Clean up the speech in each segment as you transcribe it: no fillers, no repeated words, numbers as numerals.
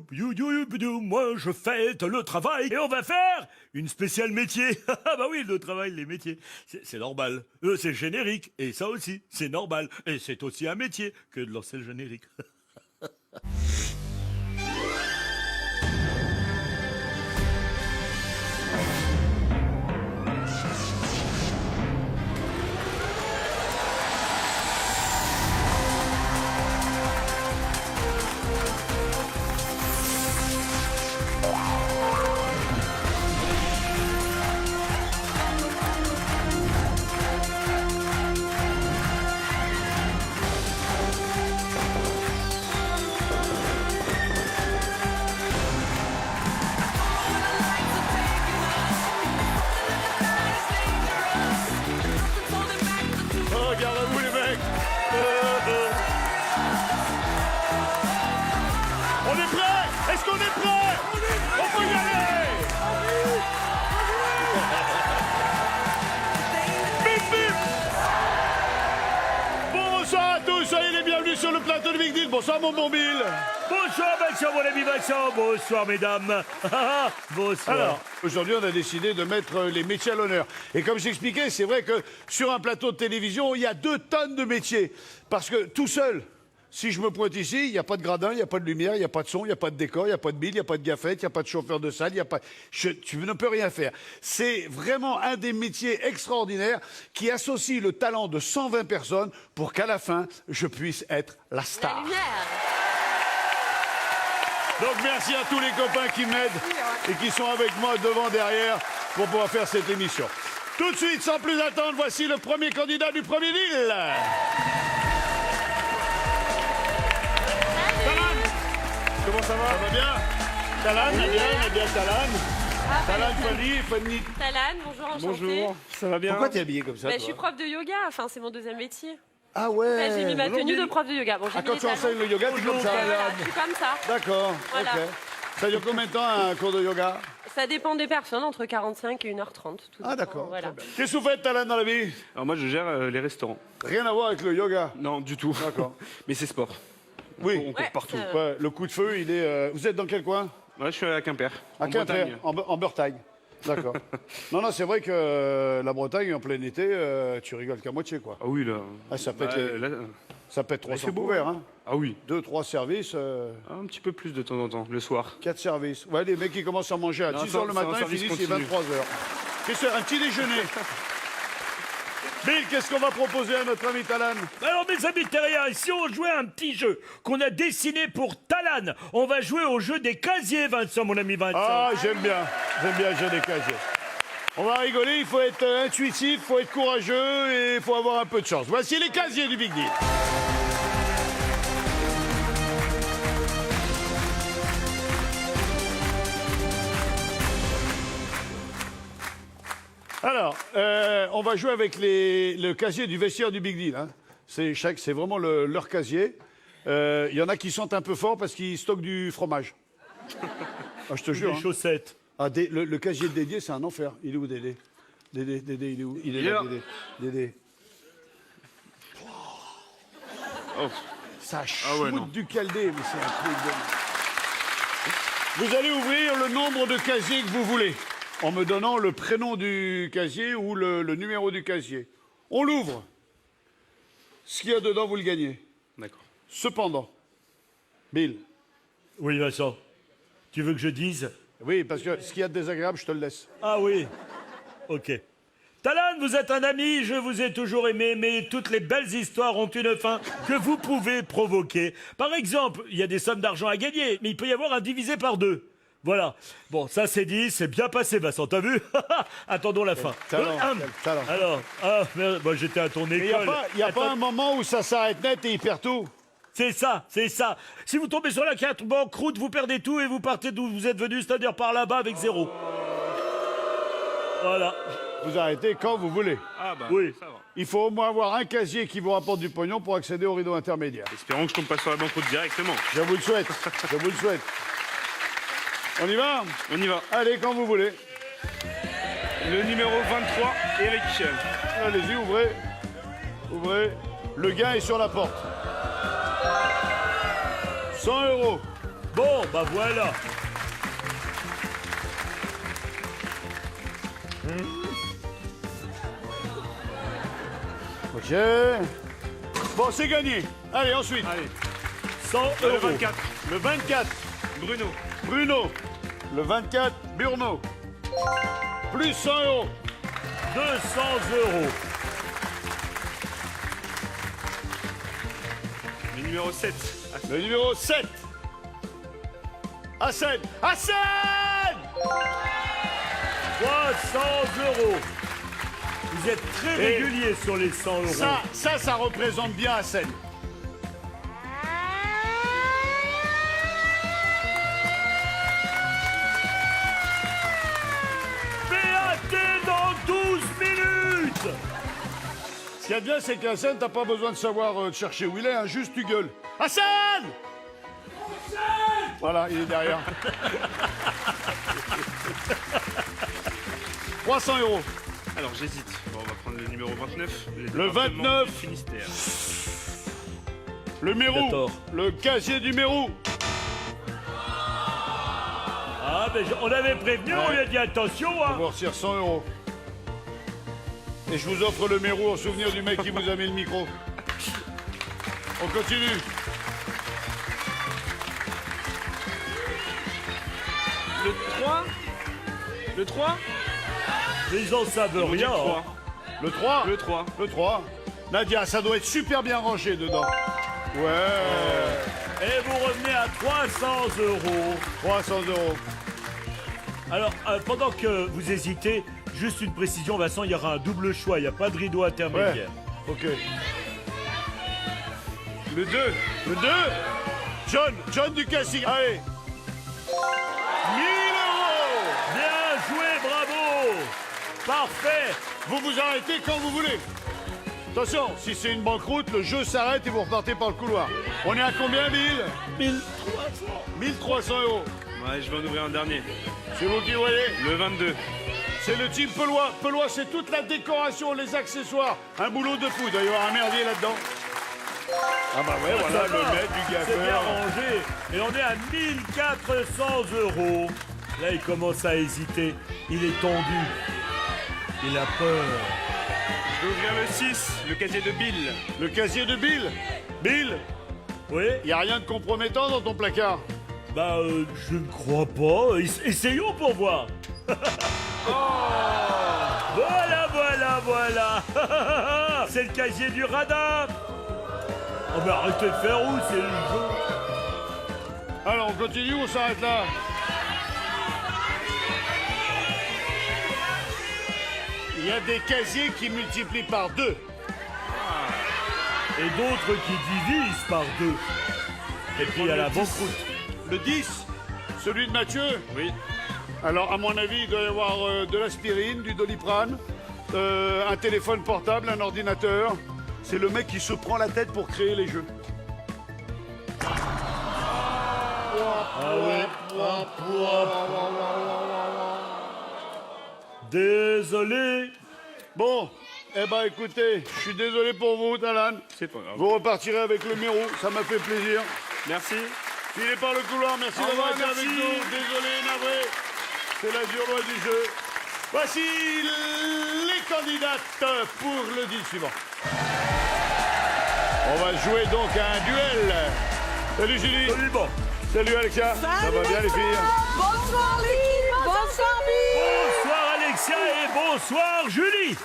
Moi, je fête le travail et on va faire une spéciale métier. Ah bah oui, le travail, les métiers, c'est normal. C'est le générique et ça aussi, c'est normal. Et c'est aussi un métier que de lancer le générique. Oh, regardez-vous les mecs. On est prêts? Est-ce qu'on est prêts? On peut y aller. Bip, bip. Bonsoir à tous, soyez les bienvenus sur le plateau de Big Deal. Bonsoir mon bon Bill. Bonsoir Vincent, mon ami Vincent. Bonsoir mesdames. Bonsoir. Alors, aujourd'hui on a décidé de mettre les métiers à l'honneur. Et comme j'expliquais, c'est vrai que sur un plateau de télévision, il y a 2 tonnes de métiers. Parce que tout seul, si je me pointe ici, il n'y a pas de gradin, il n'y a pas de lumière, il n'y a pas de son, il n'y a pas de décor, il n'y a pas de bille, il n'y a pas de gaffette, il n'y a pas de chauffeur de salle, il n'y a pas... tu ne peux rien faire. C'est vraiment un des métiers extraordinaires qui associe le talent de 120 personnes pour qu'à la fin, je puisse être la star. La lumière. Donc merci à tous les copains qui m'aident et qui sont avec moi devant, derrière, pour pouvoir faire cette émission. Tout de suite, sans plus attendre, voici le premier candidat du premier deal. Talan. Comment ça va? Ça va bien? Talan, bien Talan. Talan, Fanny. Talan, bonjour, enchantée. Bonjour, ça va bien? Pourquoi t'es habillée comme ça, Bah, toi? je suis prof de yoga, enfin c'est mon 2e métier. Ah ouais. Bah, j'ai mis ma tenue de prof de yoga. Bon, j'ai mis Quand les tu talons. enseignes le yoga, tu es comme ça. Voilà, je suis comme ça. D'accord, Voilà. ok. Ça dure combien de temps un cours de yoga? Ça dépend des personnes, entre 45 et 1h30. Tout Ah dépend, d'accord. Voilà. Très bien. Qu'est-ce que vous faites, Talan, dans la vie? Alors moi je gère les restaurants. Rien à voir avec le yoga. Non, du tout. D'accord. Mais c'est sport. Oui. On court Ouais, partout. ça- Ouais, le coup de feu, il est... Vous êtes dans quel coin? Ouais, je suis à Quimper. À en Quimper, Bretagne. en Bretagne. D'accord. Non, c'est vrai que la Bretagne, en plein été, tu rigoles qu'à moitié, quoi. Ah oui, là. Ah, ça pète, Bah, là- ça pète 300 c'est beau, couverts, hein. hein. Ah oui. 2, 3 services, Un petit peu plus de temps en temps, le soir. 4 services. Ouais, les mecs qui commencent à manger à Non, 6 h le c'est un matin, ils service finissent, il est continu. 23 h. Qu'est-ce que c'est? Un petit déjeuner. Bill, qu'est-ce qu'on va proposer à notre ami Talan? Alors mes amis terriens, ici on jouait à un petit jeu qu'on a dessiné pour Talan. On va jouer au jeu des casiers, Vincent, mon ami Vincent. Ah, j'aime bien le jeu des casiers. On va rigoler, il faut être intuitif, il faut être courageux et il faut avoir un peu de chance. Voici les casiers du Big Deal. Alors, on va jouer avec le casier du vestiaire du Big Deal. Hein. C'est vraiment leur casier. Il y en a qui sentent un peu fort parce qu'ils stockent du fromage. Ah, je te jure. Les hein. chaussettes. Ah, le casier de Dédé, c'est un enfer. Il est où, Dédé? Dédé, il est où? Il est là, Dédé. Oh. Ça Ah ouais, non. chmoute du caldé, mais c'est un truc de... Vous allez ouvrir le nombre de casiers que vous voulez, en me donnant le prénom du casier ou le numéro du casier. On l'ouvre. Ce qu'il y a dedans, vous le gagnez. D'accord. Cependant, Bill, Oui, Vincent. Tu veux que je dise? oui, parce que ce qu'il y a de désagréable, je te le laisse. Ah oui. Ok. Talan, vous êtes un ami, je vous ai toujours aimé, mais toutes les belles histoires ont une fin que vous pouvez provoquer. Par exemple, il y a des sommes d'argent à gagner, mais il peut y avoir un divisé par 2. Voilà. Bon, ça c'est dit, c'est bien passé, Vincent, t'as vu? Attendons la fin. talent, quel talent. Alors, merde, moi j'étais à ton Mais école. il n'y a pas un moment où ça s'arrête net et il perd tout. C'est ça, c'est ça. Si vous tombez sur la carte banqueroute, vous perdez tout et vous partez d'où vous êtes venu, c'est-à-dire par là-bas avec 0. Voilà. Vous arrêtez quand vous voulez. Ah bah, Oui. ça va. Il faut au moins avoir un casier qui vous rapporte du pognon pour accéder au rideau intermédiaire. Espérons que je tombe pas sur la banqueroute directement. Je vous le souhaite. Je vous le souhaite. On y va? On y va. Allez, quand vous voulez. Le numéro 23, Eric. Allez-y, ouvrez. Ouvrez. Le gain est sur la porte. 100 €. Bon, bah voilà. Ok. Bon, c'est gagné. Allez, ensuite. Allez, 100 le euros. 24. Le 24, Bruno. Bruno. Le 24, Burno. Plus 100 euros. 200 euros. Le numéro 7. Le numéro 7. Hassan. Hassan 300 euros. Vous êtes très Et régulier sur les 100 euros. Ça représente bien Hassan. PAT dans 12 minutes. Ce qu'il y a de bien, c'est qu'Hassan, t'as pas besoin de savoir chercher où il est, hein, juste tu gueules. Hassan Voilà, il est derrière. 300 euros. Alors j'hésite. Bon, on va prendre le numéro 29. les Le départements 29. du Finistère. Le Mérou. D'accord. Le casier du Mérou. Ah, mais on avait prévenu, on lui a dit attention, On hein. va retire 100 euros. Et je vous offre le Mérou en souvenir du mec qui vous a mis le micro. On continue. Le 3. Le 3. Mais ils en savent On dit rien. le 3. Le 3. Le 3. Le 3. Nadia, ça doit être super bien rangé dedans. Ouais. Et vous revenez à 300 euros. 300 euros. Alors, pendant que vous hésitez, juste une précision, Vincent, il y aura un double choix, il n'y a pas de rideau intermédiaire. Ok. Le 2. Le 2. John Ducassi. Allez. 1000 euros. Bien joué, bravo. Parfait. Vous vous arrêtez quand vous voulez. Attention, si c'est une banqueroute, le jeu s'arrête et vous repartez par le couloir. On est à combien, 1300. 1300 euros. Ouais, je vais en ouvrir un dernier. C'est vous qui voyez. Le 22. C'est le team Pelois. Pelois, c'est toute la décoration, les accessoires. Un boulot de fou. Il doit y avoir un merdier là-dedans. Ah bah ouais, voilà, Ça va, le maître du c'est bien gaffeur. rangé. Et on est à 1400 euros. Là, il commence à hésiter. Il est tendu. Il a peur. Je vais ouvrir le 6. Le casier de Bill. Le casier de Bill. Bill, Oui. il n'y a rien de compromettant dans ton placard. Bah, je ne crois pas. Essayons pour voir. Voilà. C'est le casier du radar. Oh, mais arrêtez de faire où, c'est le jeu. Alors, on continue ou on s'arrête là? Il y a des casiers qui multiplient par 2. Et d'autres qui divisent par 2. Et puis, il y a la banqueroute. Le 10, celui de Mathieu. Oui. Alors, à mon avis, il doit y avoir de l'aspirine, du Doliprane, un téléphone portable, un ordinateur. C'est le mec qui se prend la tête pour créer les jeux. Ah ouais. Désolé. Bon, eh ben écoutez, je suis désolé pour vous, Talan. C'est pas grave. Vous repartirez avec le Mérou, ça m'a fait plaisir. Merci. Filez par le couloir, merci Au d'avoir revoir, été avec merci. nous. Désolé, navré. C'est la dure loi du jeu. Voici les candidates pour le deal suivant. On va jouer donc à un duel. Salut Julie. Salut, bon. Salut Alexia. Ça va bien les filles? Bonsoir l'équipe. Bonsoir Bill. Bonsoir Alexia et bonsoir Julie.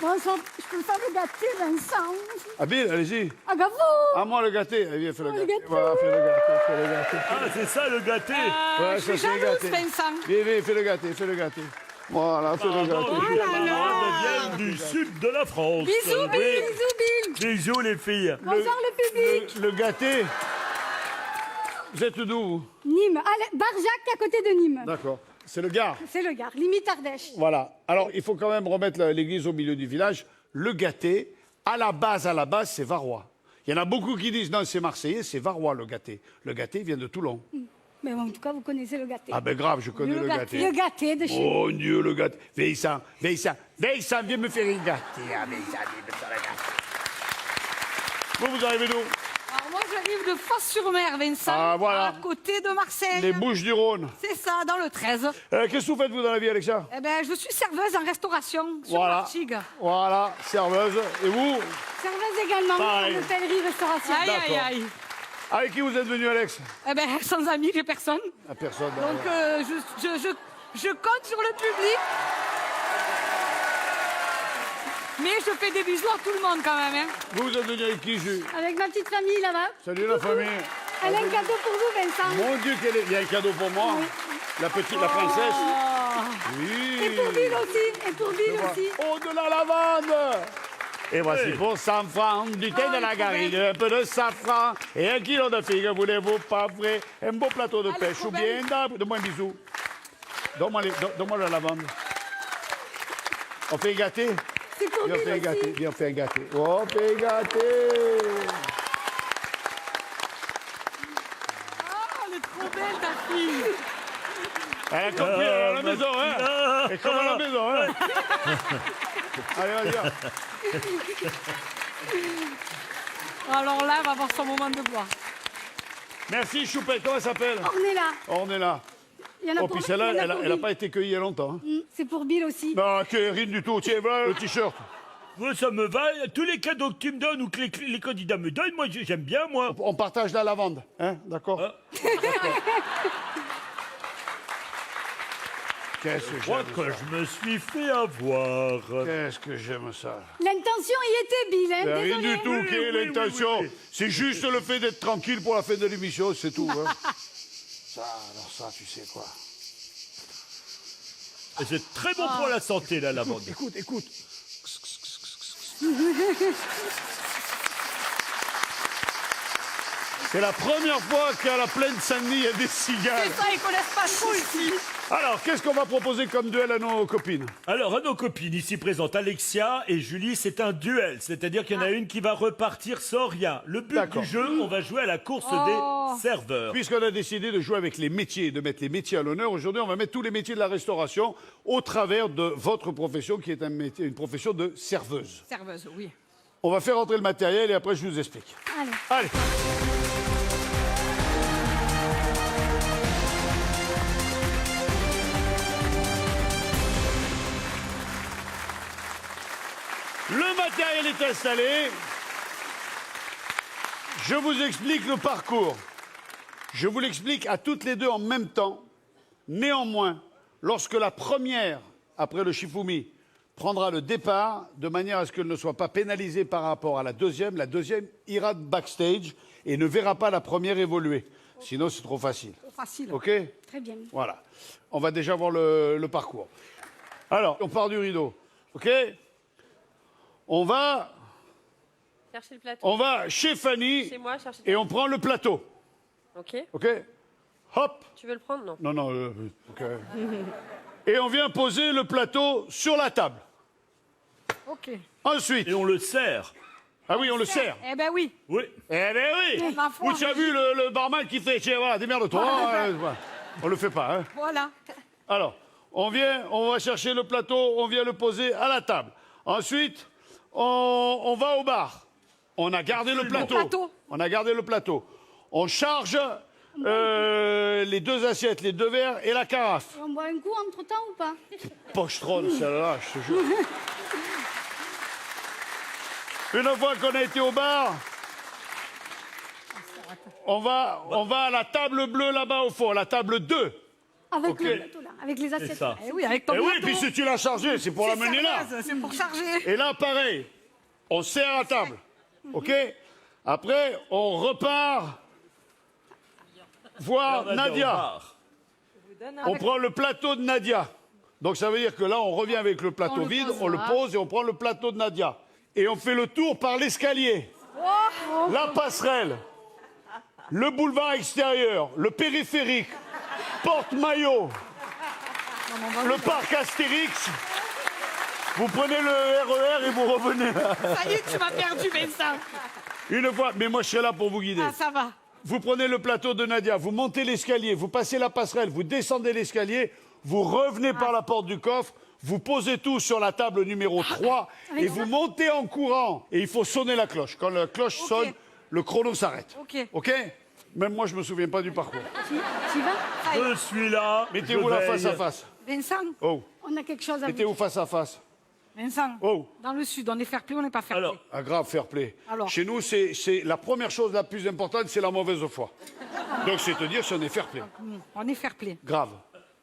Bonsoir. Je peux faire le gâté, Vincent. Ah Bill, allez-y. À gâteau. À moi le gâté. Allez, viens, fais le Le gâté. gâté. Voilà, fais le gâté, fais le gâté. Ah, c'est ça le gâté. Ouais, je suis ça, c'est le jalouse, gâté. Vincent. Viens, fais le gâté, fêle le gâté. Voilà, fais le Pardon, gâté. les là là. parents viennent du sud de la France. Bisous Bill. Oui. Bisous Bill. Bisous les filles. Bonsoir le public. Le gâté. Vous êtes d'où, vous? Nîmes. Barjac à côté de Nîmes. D'accord. C'est le Gard. C'est le Gard. Limite Ardèche. Voilà. Alors, il faut quand même remettre l'église au milieu du village. Le gâté, à la base, c'est Varois. Il y en a beaucoup qui disent, non, c'est Marseillais, c'est Varois, le gâté. Le gâté vient de Toulon. Mais en tout cas, vous connaissez le gâté. Ah ben grave, je connais le gâté. Le gâté de chez nous. Oh Dieu, le gâté. Veille-ça, viens me faire un gâté. Ah, Veille-ça, viens me faire un gâté. Vous arrivez d'où? Alors moi j'arrive de Fos-sur-Mer, Vincent, Ah, voilà. à côté de Marseille. Les Bouches-du-Rhône. C'est ça, dans le 13. Qu'est-ce que vous faites, vous, dans la vie, Alexia? Eh ben, je suis serveuse en restauration sur Voilà. Martigues. Voilà, serveuse. Et vous? Serveuse également, Pareil. en hôtellerie-restauration. Aïe, aïe, D'accord. aïe. Avec qui vous êtes venu, Alex? Eh ben, sans amis, j'ai personne. À personne. Donc, je compte sur le public. Mais je fais des bisous à tout le monde quand même. Hein. Vous êtes venu avec qui, Jules? Avec ma petite famille là-bas. Salut la famille. Elle a un cadeau pour vous, Vincent. Mon Dieu, il y a un cadeau pour moi. La petite, la princesse. Oui. Et pour Bill aussi. Et pour Bill aussi. Oh, de la lavande. Et voici pour 100 francs, du thé de la garrigue, un peu de safran et 1 kilo de figues, voulez-vous pas vrai? Un beau plateau de pêche ou bien d'arbre. Donne-moi un bisou. Donne-moi la lavande. On fait gâter? C'est pour Viens, on Bill fait un aussi. gâté. Viens, on fait un gâté. Oh, on fait un gâté. Oh, elle est trop belle ta fille. Elle a compris, elle est à la maison, hein? Et comme à la maison, hein? Allez, vas-y. Alors là, elle va avoir son moment de gloire. Merci, Choupette. Comment elle s'appelle? On est là. On est là. Il y en a Oh, pour puis celle-là, il y en a elle pour n'a Bill. pas été cueillie il y a longtemps. Hein. C'est pour Bill aussi. Non, rien du tout. Tiens, voilà le t-shirt. Moi, ça me va. Tous les cadeaux que tu me donnes ou que les candidats me donnent, moi, j'aime bien, moi. On partage la lavande. Hein? D'accord? Qu'est-ce que Je crois j'aime que ça. je me suis fait avoir. Qu'est-ce que j'aime ça. L'intention y était, Bill. Hein, Rien désolé. du tout, quelle oui, l'intention. oui. C'est juste le fait d'être tranquille pour la fin de l'émission, c'est tout. Hein. Alors ça, tu sais quoi. Et c'est très bon pour la santé, la lavande. Écoute, écoute. C'est la première fois qu'à la plaine Saint-Denis, il y a des cigales. C'est ça, ils connaissent pas trop ici. Alors, qu'est-ce qu'on va proposer comme duel à nos copines? Alors, à nos copines ici présentes, Alexia et Julie, c'est un duel. C'est-à-dire qu'il y en a une qui va repartir sans rien. Le but D'accord. du jeu, on va jouer à la course des serveurs. Puisqu'on a décidé de jouer avec les métiers, de mettre les métiers à l'honneur, aujourd'hui, on va mettre tous les métiers de la restauration au travers de votre profession, qui est un métier, une profession de serveuse. Serveuse, oui. On va faire entrer le matériel et après, je vous explique. Allez. Allez. Le matériel est installé. Je vous explique le parcours. Je vous l'explique à toutes les deux en même temps. Néanmoins, lorsque la première, après le Shifumi, prendra le départ, de manière à ce qu'elle ne soit pas pénalisée par rapport à la deuxième ira backstage et ne verra pas la première évoluer. Sinon, c'est trop facile. Trop facile. OK? Très bien. Voilà. On va déjà voir le parcours. Alors, on part du rideau. OK? On va Chercher le plateau. chez Fanny Chez moi, chercher. et on prend le plateau. Ok. OK? Hop! Tu veux le prendre? Non. Non, OK. Et on vient poser le plateau sur la table. Ok. Ensuite. Et on le sert. Ah oui, on le sert. Eh ben oui. Oui. Eh bien oui! Ma foi. Ou tu as vu le barman qui fait, tiens, voilà, démerde-toi. Voilà. On le fait pas, hein? Voilà. Alors, on va chercher le plateau, on vient le poser à la table. Ensuite, on va au bar. On a gardé le plateau. plateau. On a gardé le plateau. On charge les 2 assiettes, les 2 verres et la carafe. On boit un coup entre-temps ou pas? Pochetronne, celle-là, je te jure. Une fois qu'on a été au bar, on va à la table bleue là-bas au fond, la table 2. Avec Ok. le plateau là, avec les assiettes. ça. Eh oui, avec ton Et oui, plateau. puis si tu l'as chargé, c'est pour C'est l'amener là. serveuse, c'est pour charger. Et là, pareil, on sert à table. OK? Après, on repart voir On Nadia. au bar. On prend le plateau de Nadia. Donc ça veut dire que là, on revient avec le plateau le vide, pose on le là. pose et on prend le plateau de Nadia. Et on fait le tour par l'escalier, la passerelle, le boulevard extérieur, le périphérique, porte-maillot, le parc Astérix. Vous prenez le RER et vous revenez là. Ça y est, tu m'as perdu, Vincent. Une fois, mais moi je serai là pour vous guider. Ah, ça va. Vous prenez le plateau de Nadia, vous montez l'escalier, vous passez la passerelle, vous descendez l'escalier, vous revenez par la porte du coffre, vous posez tout sur la table numéro 3 et vous montez en courant. Et il faut sonner la cloche. Quand la cloche sonne, le chrono s'arrête. Ok. OK? Même moi, je me souviens pas du parcours. Tu vas? Je suis là. Mettez-vous je là veille. face à face. Vincent, Oh. On a quelque chose à vous Mettez-vous dire. face à face. Vincent, Oh. dans le sud, on est fair play, on n'est pas fair play. Alors, Un grave fair play. Alors. Chez nous, c'est la première chose la plus importante, c'est la mauvaise foi. Donc, c'est te dire si on est fair play. On est fair play. Grave.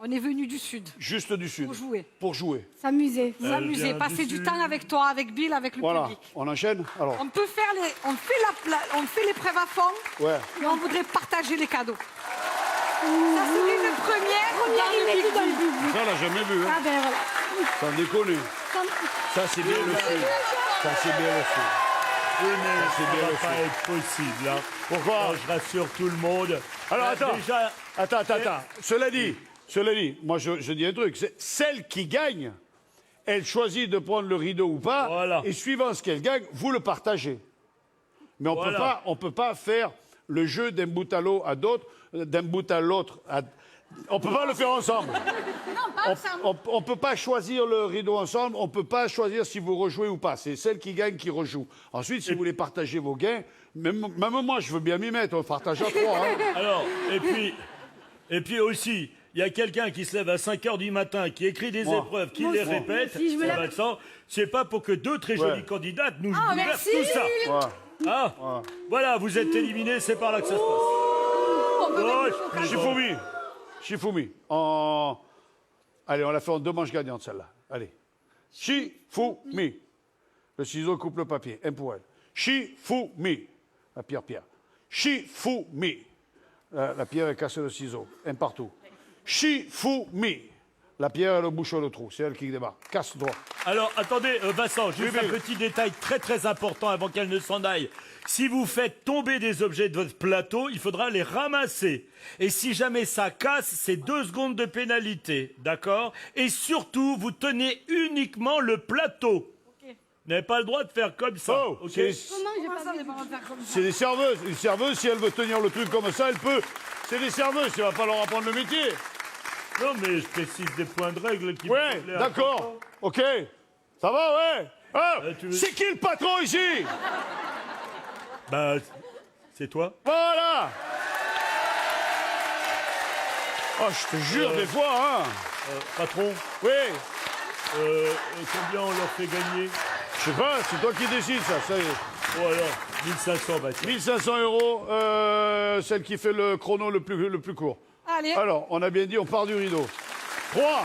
On est venu du sud. Juste du sud. Pour jouer. Pour jouer. S'amuser. S'amuser, vient passer du du temps avec toi, avec Bill, avec le Voilà. public. On enchaîne? Alors, On peut faire les, on fait l'épreuve à fond, ouais. et on voudrait partager les cadeaux. Ça serait une première dans le Il est Big dans le Deal. public. Ça, on l'a jamais vu, hein. Ah ben voilà. Sans déconner. Ça, c'est bien le sud. Ça, c'est bien le sud. oui, mais c'est ça bien va le pas fait. être possible. Hein. Pourquoi? Non, je rassure tout le monde. Alors, Là, attends. Déjà, Attends. Cela dit, moi, je dis un truc. C'est celle qui gagne, elle choisit de prendre le rideau ou pas. Voilà. Et suivant ce qu'elle gagne, vous le partagez. Mais on peut pas faire le jeu d'un bout à l'autre à d'autres, d'un bout à l'autre. On peut pas le faire ensemble. On peut pas choisir le rideau ensemble. On peut pas choisir si vous rejouez ou pas. C'est celle qui gagne qui rejoue. Ensuite, si vous voulez partager vos gains, même moi, je veux bien m'y mettre. On partage à trois. Hein. alors, et puis aussi, il y a quelqu'un qui se lève à 5 h du matin, qui écrit des Moi. épreuves, qui Moi les aussi. répète. Si, je me c'est lève- Vincent. C'est pas pour que deux très jolies Ouais. candidates nous Ah, bouleversent merci. tout ça. Ouais. Ah, voilà, vous êtes éliminés, c'est par là que ça se passe. Oh, Shifumi. Allez, on l'a fait en 2 manches gagnantes, celle-là. Allez. Shifumi. Le ciseau coupe le papier. Un pour elle. Shifumi. La pierre. Shifumi. La pierre, elle casse le ciseau. Un partout. Shifumi. La pierre, elle bouche le trou. C'est elle qui démarre. Casse-toi. Alors, attendez, Vincent, juste Oui, un oui. petit détail très très important avant qu'elle ne s'en aille. Si vous faites tomber des objets de votre plateau, il faudra les ramasser. Et si jamais ça casse, c'est 2 secondes de pénalité, d'accord? Et surtout, vous tenez uniquement le plateau. Vous n'avez pas le droit de faire comme ça, Oh, ok? c'est Comment j'ai Comment pas ça, vu? les parents faire comme ça? c'est des serveuses. Une serveuse, si elle veut tenir le truc comme ça, elle peut. C'est des serveuses. Il va pas leur apprendre le métier. Non, mais je précise des points de règle qui me Ouais, semblaient d'accord. importants. OK. Ça va, ouais. Ah, tu veux- c'est qui le patron ici? Bah, c'est toi? Voilà. Oh, je te jure, des fois, hein. Patron, Oui. combien on leur fait gagner? Je sais pas, c'est toi qui décides, ça. Ça y est. Oh alors, 1500, bah tiens. 1500 €, celle qui fait le chrono le plus court. Allez, Alors, on a bien dit, on part du rideau. 3,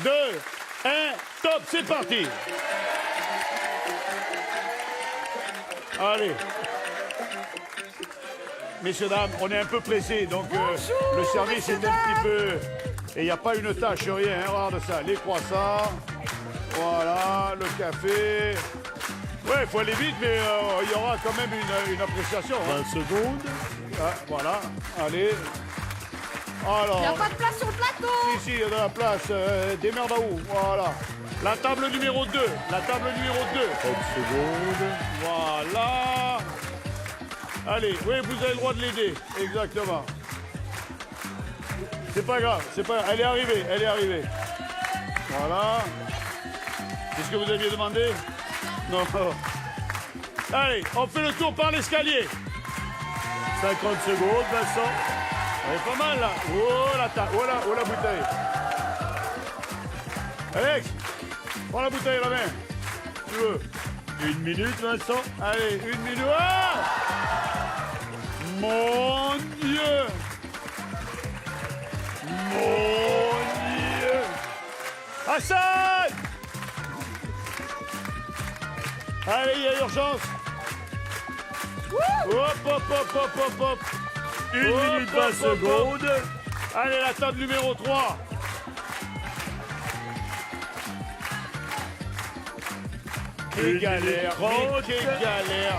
2, 1, top, c'est parti. Allez. Messieurs, dames, on est un peu pressés, donc le service est un petit peu... Et il n'y a pas une tâche, rien, hein, regarde ça. Les croissants, voilà, le café. Ouais, il faut aller vite, mais il y aura quand même une appréciation. hein. 20 secondes. Ah, voilà, allez. il n'y a Alors, pas de place sur le plateau. ici, il y a de la place. Démerde à où? Voilà. La table numéro 2. La table numéro 2. 30 secondes. Voilà. Allez, oui, vous avez le droit de l'aider. Exactement. C'est pas grave, c'est pas grave. Elle est arrivée. Voilà. Qu'est-ce que vous aviez demandé? Non. Allez, on fait le tour par l'escalier. 50 secondes, Vincent. Elle est pas mal là. Oh la bouteille. Alex, prends la bouteille la main. Tu veux? 1 minute, Vincent. Allez, 1 minute. Ah! Mon Dieu! Mon Dieu! Hassan! Allez, il y a urgence. Hop. 1 minute 20 secondes. Allez, la table numéro 3. Quelle galère, mais 30. quelle galère.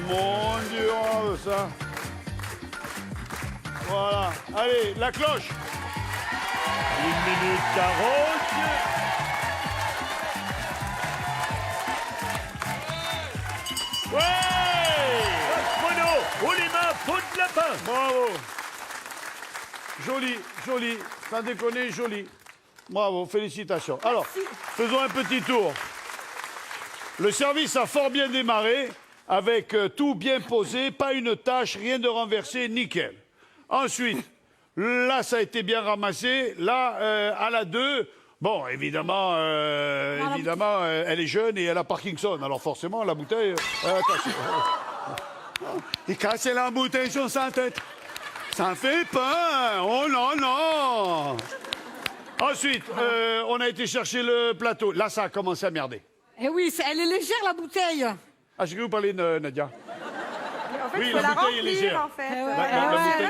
Mon Dieu, on veut ça. Voilà. Allez, la cloche. 1 minute 40. Ouais! Chrono, haut les mains, peau de lapin. Bravo. Joli. Sans déconner, joli. Bravo, félicitations. Alors, faisons un petit tour. Le service a fort bien démarré, avec tout bien posé, pas une tache, rien de renversé, nickel. Ensuite, là, ça a été bien ramassé. Là, à la 2, bon, évidemment, elle est jeune et elle a Parkinson. Alors forcément, la bouteille... attention. Il casse la bouteille sur sa tête. Ça fait peur. Oh non, non. Ensuite, on a été chercher le plateau. Là, ça a commencé à merder. Eh oui, elle est légère, la bouteille. Ah, j'ai cru vous parler de Nadia. En fait, Oui, il faut la la bouteille est remplir, légère. en fait.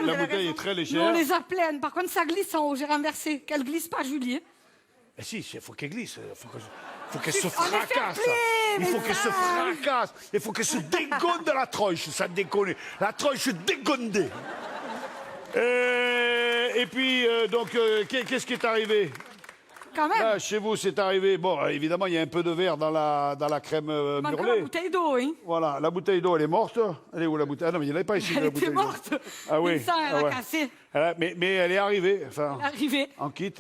La bouteille est très Nous, légère. on les a pleines. Par contre, ça glisse en haut. J'ai renversé. Qu'elle glisse pas, Julie. Mais si, il faut qu'elle glisse. Faut qu'elle se On est fair fracasse. play, Il faut mais qu'elle se ça. fracasse. Il faut qu'elle se dégonne de la tronche. Ça déconne. La tronche dégondée. Et puis, donc, qu'est-ce qui est arrivé? Quand même. Là, chez vous, c'est arrivé. Bon, évidemment, il y a un peu de verre dans la crème Manque la murlée. bouteille d'eau, hein. Voilà, la bouteille d'eau, elle est morte. Elle est où la bouteille? Ah non, mais il n'y en avait pas ici. Elle la était bouteille d'eau. morte. Ah oui. Le sang, elle ah a ouais. cassé. Mais elle est arrivée. Enfin, Arrivé. en kit.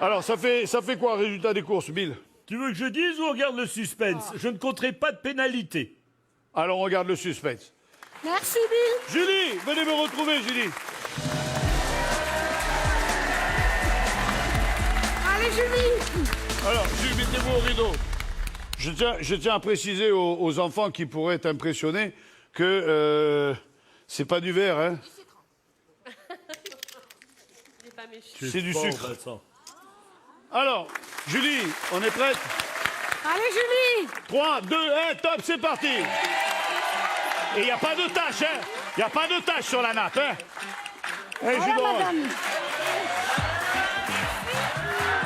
Alors, ça fait quoi, résultat des courses, Bill? Tu veux que je dise ou on regarde le suspense? Je ne compterai pas de pénalité. Alors, on regarde le suspense. Merci, Bill. Julie, venez me retrouver, Julie. Allez, Julie. Alors, Julie, mettez-vous au rideau. Je tiens à préciser aux enfants qui pourraient être impressionnés que c'est pas du verre, hein. Il est pas méchant. C'est du Bon, sucre. Vincent. Alors, Julie, on est prête? Allez, Julie. 3, 2, 1, top, c'est parti. Et il n'y a pas de tache, hein. Il n'y a pas de tache sur la nappe, hein. Jus Voilà, d'orange. madame.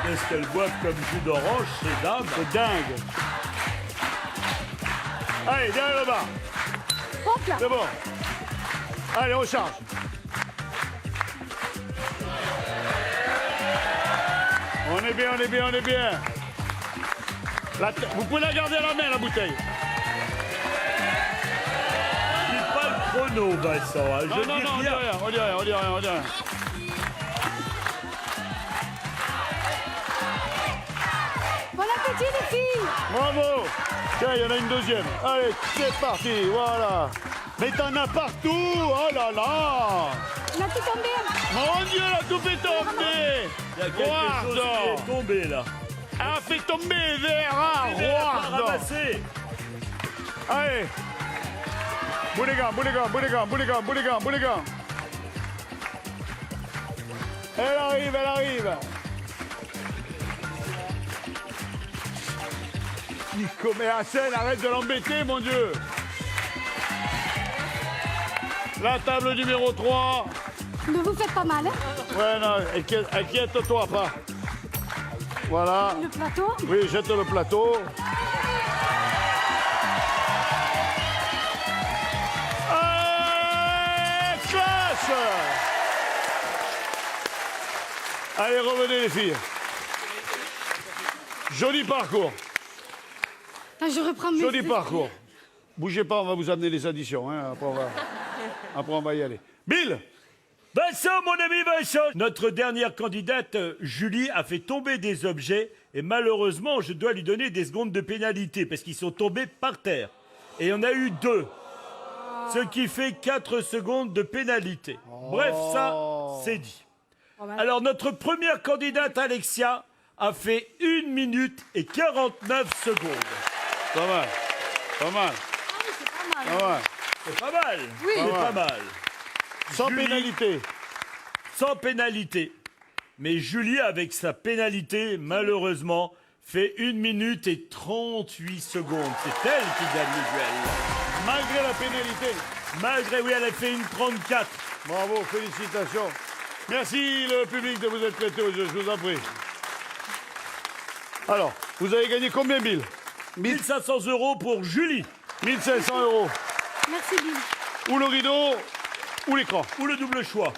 Qu'est-ce qu'elle boit comme jus d'orange, ces dames? C'est dingue. Allez, derrière le bas. Hop là. C'est bon. Allez, on charge. On est bien, on est bien, on est bien. Vous pouvez la garder à la main, la bouteille. Dis pas le chrono, Vincent. Hein. Je Non, dis on dit rien. rien, on dit rien, on dit rien, on dit rien. Bon appétit, les filles. Bravo. Tiens, il y en a une deuxième. Allez, c'est parti, voilà. Mais t'en as partout, oh là là. On a tout tombé. Mon Dieu, la coupe est tombée. Il y a quelque chose qui est tombé, là. Elle a fait tomber vers un Elle a pas roi. ramassé. Allez. Bouligan, bouligan, bouligan, bouligan, bouligan, bouligan. Elle arrive, elle arrive. Nico, mais Hassel, arrête de l'embêter, mon Dieu. La table numéro 3. Ne vous faites pas mal, hein. Ouais, non, inquiète-toi pas. Voilà. Le plateau. Oui, jette le plateau. Classe! Allez, revenez les filles. Joli parcours. Ah, je reprends mes... Joli parcours. Bougez pas, on va vous amener les additions. Hein. Après, on va y aller. Bill! Vincent, mon ami Vincent. Notre dernière candidate, Julie, a fait tomber des objets et malheureusement, je dois lui donner des secondes de pénalité parce qu'ils sont tombés par terre. Et on a eu 2. Ce qui fait 4 secondes de pénalité. Bref, ça, c'est dit. Alors, notre première candidate, Alexia, a fait 1 minute et 49 secondes. Pas mal. Pas mal. Pas mal. C'est pas mal. Oui. C'est Pas pas mal. Sans Julie. pénalité. Sans pénalité. Mais Julie, avec sa pénalité, malheureusement, fait 1 minute et 38 secondes. C'est elle qui gagne le duel. Malgré la pénalité. Malgré, oui, elle a fait 1,34. Bravo, félicitations. Merci le public de vous être prêté au jeu, je vous en prie. Alors, vous avez gagné combien, Bill? 1500 € pour Julie. 1500 €. Merci, Bill. Ou le rideau, ou l'écran. Ou le double choix.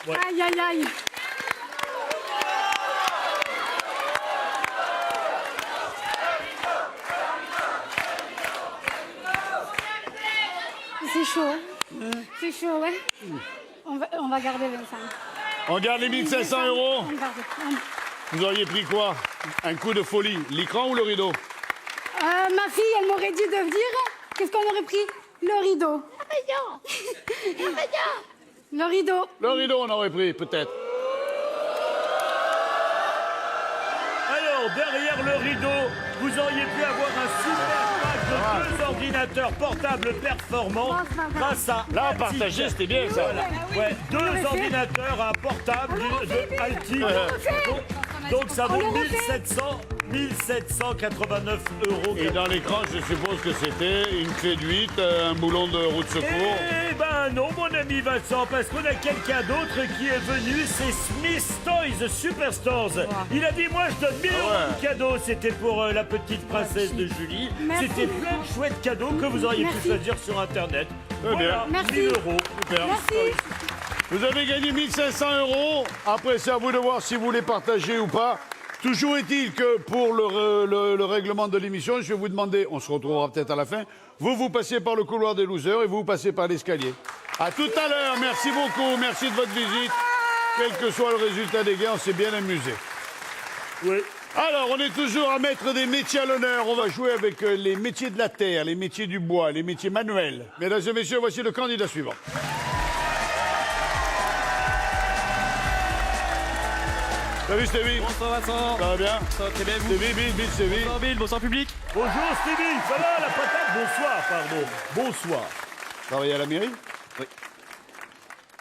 Ouais. Aïe, aïe, aïe. C'est chaud. C'est chaud, ouais. On va garder Vincent. On garde les 1500 €. On garde. Vous auriez pris quoi? Un coup de folie. L'écran ou le rideau? Ma fille, elle m'aurait dit de venir. Qu'est-ce qu'on aurait pris? Le rideau. Le rideau. Le rideau, on aurait pris, peut-être. Alors, derrière le rideau, vous auriez pu avoir un super pack de 2 ordinateurs portables performants grâce à Là, Altic. partager, c'était bien, ça. Ouais, 2 ordinateurs, un portable de Altic. Donc ça vaut 1789 €. Et dans l'écran, je suppose que c'était une clé de 8, un boulon de roue de secours. Eh ben non, mon ami Vincent, parce qu'on a quelqu'un d'autre qui est venu, c'est Smith Toys Superstores. Il a dit, moi je donne 1000 € de cadeaux. C'était pour la petite princesse de Julie. Merci. C'était plein de chouettes cadeaux que vous auriez pu choisir sur Internet. Très bien. Merci. 1000 €. Super. Merci. Vous avez gagné 1500 €. Après, c'est à vous de voir si vous les partagez ou pas. Toujours est-il que pour le règlement de l'émission, je vais vous demander, on se retrouvera peut-être à la fin, vous passez par le couloir des losers et vous passez par l'escalier. À tout à l'heure, merci beaucoup, merci de votre visite. Quel que soit le résultat des gains, on s'est bien amusé. Oui. Alors, on est toujours à mettre des métiers à l'honneur. On va jouer avec les métiers de la terre, les métiers du bois, les métiers manuels. Mesdames et messieurs, voici le candidat suivant. Salut Stevie. Bonsoir Vincent. Ça va bien? Ça va très bien vous? Stevie, Bill, Stevie. Bonsoir Bill, bonsoir public. Bonjour Stevie, ça va la patate? Bonsoir, pardon. Bonsoir. Travaillez à la mairie? Oui.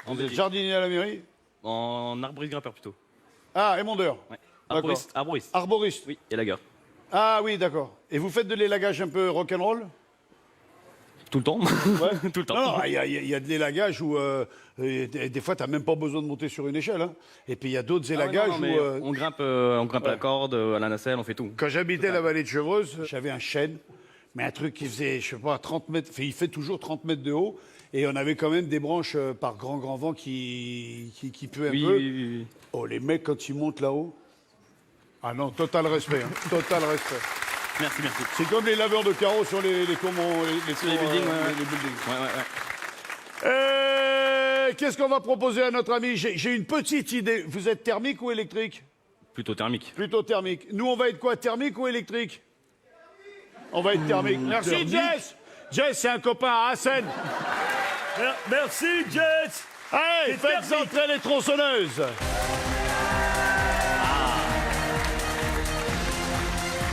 Vous êtes jardinier à la mairie? En arboriste grimpeur plutôt. Ah, émondeur. Ouais. D'accord. Arboriste. Arboriste. Arboriste. Oui, et la gare. Ah oui, d'accord. Et vous faites de l'élagage un peu rock'n'roll? Tout le temps. Ouais. Tout le temps. Non, il y a de l'élagage où des fois, tu n'as même pas besoin de monter sur une échelle. Hein. Et puis, il y a d'autres Ah ouais, élagages non, mais où... on grimpe à la corde, à la nacelle, on fait tout. Quand j'habitais la vallée de Chevreuse, j'avais un chêne, mais un truc qui faisait, je sais pas, 30 mètres, enfin, il fait toujours 30 mètres de haut, et on avait quand même des branches par grand vent qui puaient un Oui, peu. oui. Oh, les mecs, quand ils montent là-haut, ah non, total respect, hein, total respect. Merci, merci. C'est comme les laveurs de carreaux sur les Sur les buildings, ouais. les buildings. Ouais. Qu'est-ce qu'on va proposer à notre ami? J'ai une petite idée. Vous êtes thermique ou électrique? Plutôt thermique. Plutôt thermique. Nous, on va être quoi? Thermique ou électrique? On va être thermique. Merci, thermique. Jess. Jess, c'est un copain à Assen. Merci Jess. Allez, C'est faites thermique. entrer les tronçonneuses.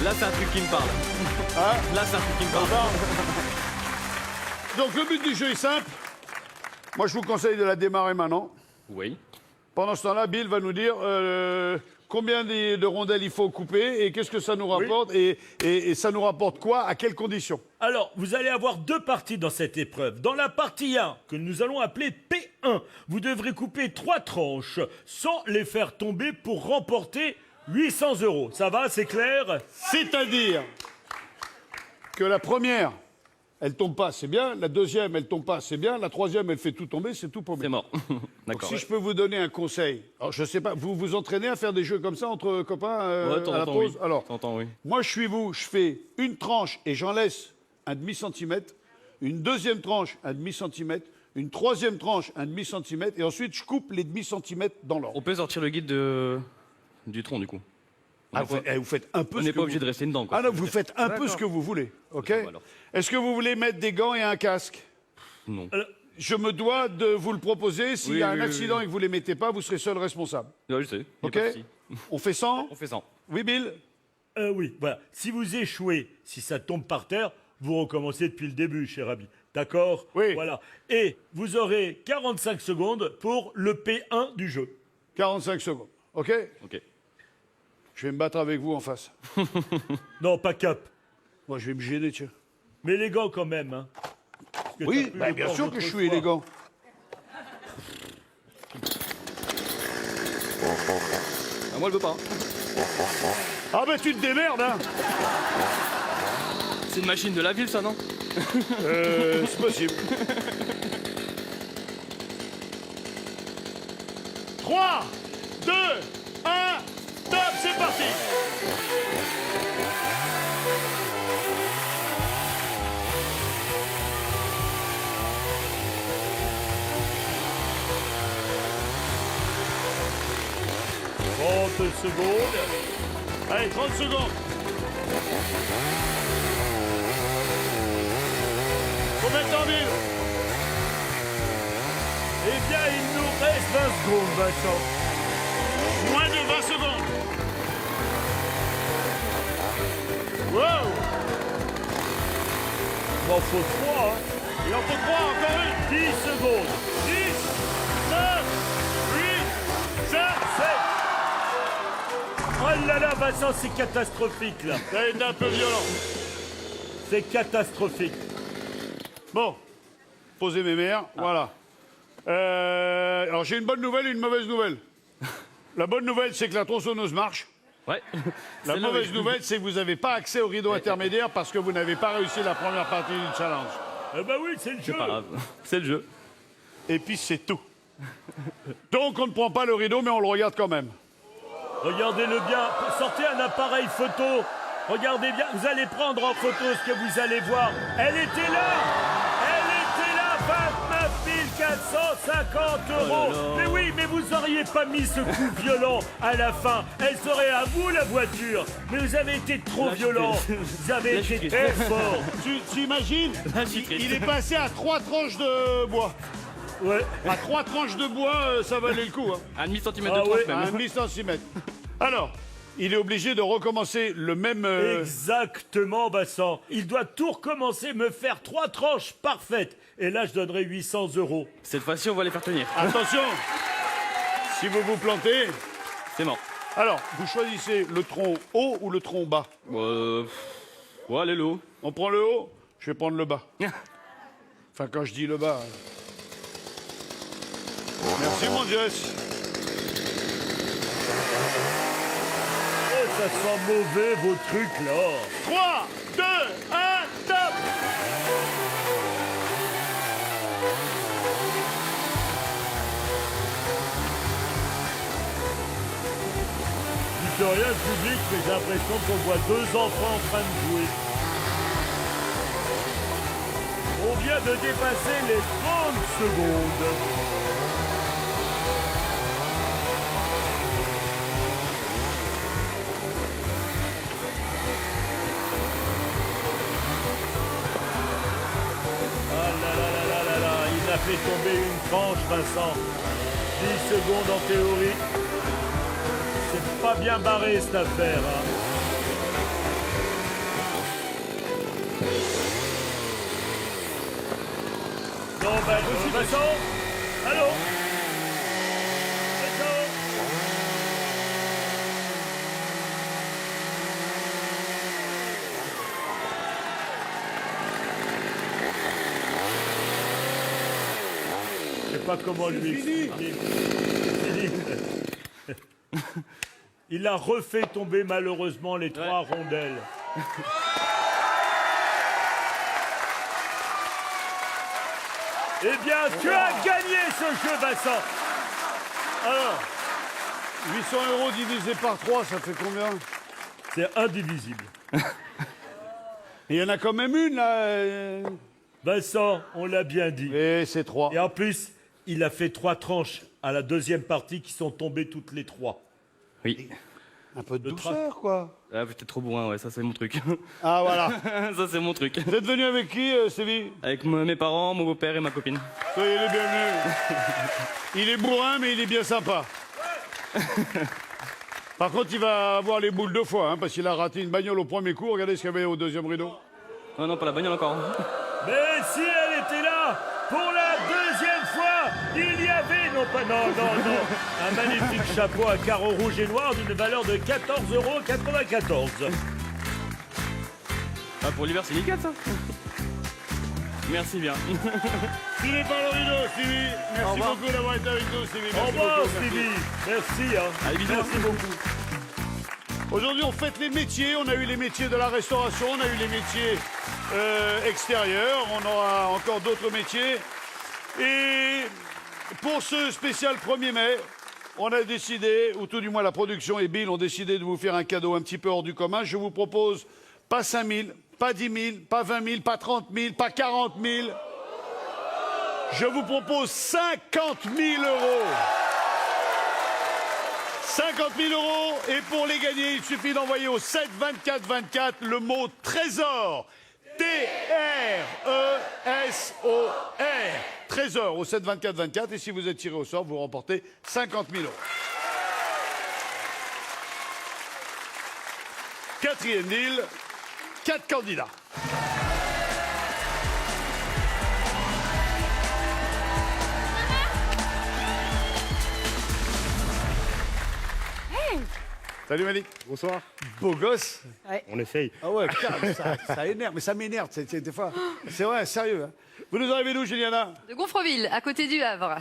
Là, c'est un truc qui me parle. Hein? Là, c'est un truc qui me parle. Donc, le but du jeu est simple. Moi, je vous conseille de la démarrer maintenant. Oui. Pendant ce temps-là, Bill va nous dire combien de rondelles il faut couper et qu'est-ce que ça nous rapporte et ça nous rapporte quoi, à quelles conditions. Alors, vous allez avoir 2 parties dans cette épreuve. Dans la partie 1, que nous allons appeler P1, vous devrez couper 3 tranches sans les faire tomber pour remporter 800 €. Ça va, c'est clair? C'est-à-dire que la première, elle tombe pas, c'est bien. La deuxième, elle tombe pas, c'est bien. La troisième, elle fait tout tomber, c'est tout paumé. C'est mort. Donc, D'accord. si je peux vous donner un conseil, alors je sais pas, vous vous entraînez à faire des jeux comme ça entre copains Ouais, de temps à la en temps, pause. oui. Alors, De temps en temps, oui. moi, je suis vous, je fais une tranche et j'en laisse un demi-centimètre, une deuxième tranche, un demi-centimètre, une troisième tranche, un demi-centimètre, et ensuite, je coupe les demi-centimètres dans l'ordre. On peut sortir le guide du tronc, du coup. Ah, vous faites un peu On ce n'est que pas vous- obligé de rester dedans, quoi. Ah non, vous faites un peu D'accord. ce que vous voulez, ok? Ça va, alors. Est-ce que vous voulez mettre des gants et un casque? Non. Je me dois de vous le proposer. S'il Oui, y a un oui, oui, accident oui. et que vous ne les mettez pas, vous serez seul responsable. Ouais, je sais. Y a Ok? pas de souci. On fait 100? On fait 100. Oui, Bill? Oui, voilà. Si vous échouez, si ça tombe par terre, vous recommencez depuis le début, cher ami. D'accord? Oui. Voilà. Et vous aurez 45 secondes pour le P1 du jeu. 45 secondes. OK? Ok. Je vais me battre avec vous en face. Non, pas cap. Moi, je vais me gêner, tiens. Mais élégant quand même, hein. Parce que Oui, t'as pu bah, le bien voir sûr que je l'autre suis fois. élégant. Ah, moi, elle veut pas. Ah ben, tu te démerdes, hein? C'est une machine de la ville, ça, non? C'est possible. 3, 2, 1, top, c'est parti! Secondes. Allez, 30 secondes. Combien de temps, Bill? Eh bien, il nous reste 20 secondes, Vincent. Moins de 20 secondes. Wow! Il en faut 3, hein. Il en faut 3, encore une. 10 secondes. 10, 9, 8, 7, 7. Oh là là, Vincent, c'est catastrophique, là. Ça a été un peu violent. C'est catastrophique. Bon, posez mes mères, voilà. Alors j'ai une bonne nouvelle et une mauvaise nouvelle. La bonne nouvelle, c'est que la tronçonneuse marche. Ouais. La mauvaise nouvelle, c'est que vous n'avez pas accès au rideau intermédiaire parce que vous n'avez pas réussi la première partie du challenge. Eh ben oui, c'est le jeu. C'est pas grave. C'est le jeu. Et puis c'est tout. Donc on ne prend pas le rideau, mais on le regarde quand même. Regardez-le bien. Sortez un appareil photo. Regardez bien. Vous allez prendre en photo ce que vous allez voir. Elle était là. Elle était là. 29 450 euros. Mais oui, mais vous auriez pas mis ce coup violent à la fin. Elle serait à vous, la voiture. Mais vous avez été trop violent. Vous avez été très fort. Tu imagines? Il est passé à 3 tranches de bois. Ouais. À 3 tranches de bois, ça valait le coup. Hein. Un demi-centimètre Ah de tranche ouais, même. À 1 centimètre. Alors, il est obligé de recommencer le même... Exactement, Vincent. Il doit tout recommencer, me faire 3 tranches parfaites. Et là, je donnerai 800 euros. Cette fois-ci, on va les faire tenir. Attention, si vous vous plantez... C'est mort. Alors, vous choisissez le tronc haut ou le tronc bas? Ouais, allez, le haut. On prend le haut, je vais prendre le bas. Enfin, quand je dis le bas... Merci, mon Jess. Oh, ça sent mauvais, vos trucs, là. 3, 2, 1, top! Je dis rien, le public, mais j'ai l'impression qu'on voit 2 enfants en train de jouer. On vient de dépasser les 30 secondes. Ah là là là là là là, il a fait tomber une tranche, Vincent. 10 secondes en théorie. C'est pas bien barré cette affaire. Hein. Bon ben, Vincent. Allô Vincent. Je sais pas comment lui expliquer. Fini. Il a refait tomber malheureusement les 3 rondelles. Eh bien, tu as gagné ce jeu, Vincent. Alors, 800 euros divisé par 3, ça fait combien? C'est indivisible. Il y en a quand même une, là. Vincent, on l'a bien dit. Et c'est 3. Et en plus, il a fait 3 tranches à la deuxième partie qui sont tombées toutes les 3. Oui. Un peu de Le douceur, quoi. Ah, peut-être trop bourrin, ouais, ça c'est mon truc. Ah, voilà. Ça c'est mon truc. Vous êtes venu avec qui, Sévi? Avec mes parents, mon beau-père et ma copine. Soyez les bienvenus. Il est bourrin, mais il est bien sympa. Par contre, il va avoir les boules 2 fois, hein, parce qu'il a raté une bagnole au premier coup. Regardez ce qu'il y avait au deuxième rideau. Oh non, pas la bagnole encore. Mais si elle était là, pour la deuxième fois, il y avait, non, un magnifique chapeau à carreaux rouges et noirs d'une valeur de 14,94 €. Ah, pour l'hiver, c'est nickel ça. Merci bien. Filez par le rideau, Stevie. Merci revoir. beaucoup d'avoir été avec nous, Stevie. Au Merci revoir, beaucoup. Stevie. Merci, hein. Allez, bisous. Merci beaucoup. Aujourd'hui, on fête les métiers. On a eu les métiers de la restauration, on a eu les métiers extérieurs. On aura encore d'autres métiers. Et pour ce spécial 1er mai, on a décidé, ou tout du moins la production et Bill ont décidé de vous faire un cadeau un petit peu hors du commun. Je vous propose pas 5 000, pas 10 000, pas 20 000, pas 30 000, pas 40 000. Je vous propose 50 000 €. 50 000 €. Et pour les gagner, il suffit d'envoyer au 7 24 24 le mot trésor. T-R-E-S-O-R. Trésor au 7 24 24. Et si vous êtes tiré au sort, vous remportez 50 000 €. Quatrième deal, 4 candidats. Salut Malik. Bonsoir. Beau gosse. On essaye. Ah ouais, putain, mais ça énerve, mais ça m'énerve, des fois. C'est vrai, sérieux. Hein. Vous nous arrivez d'où, Juliana? De Gonfreville, à côté du Havre.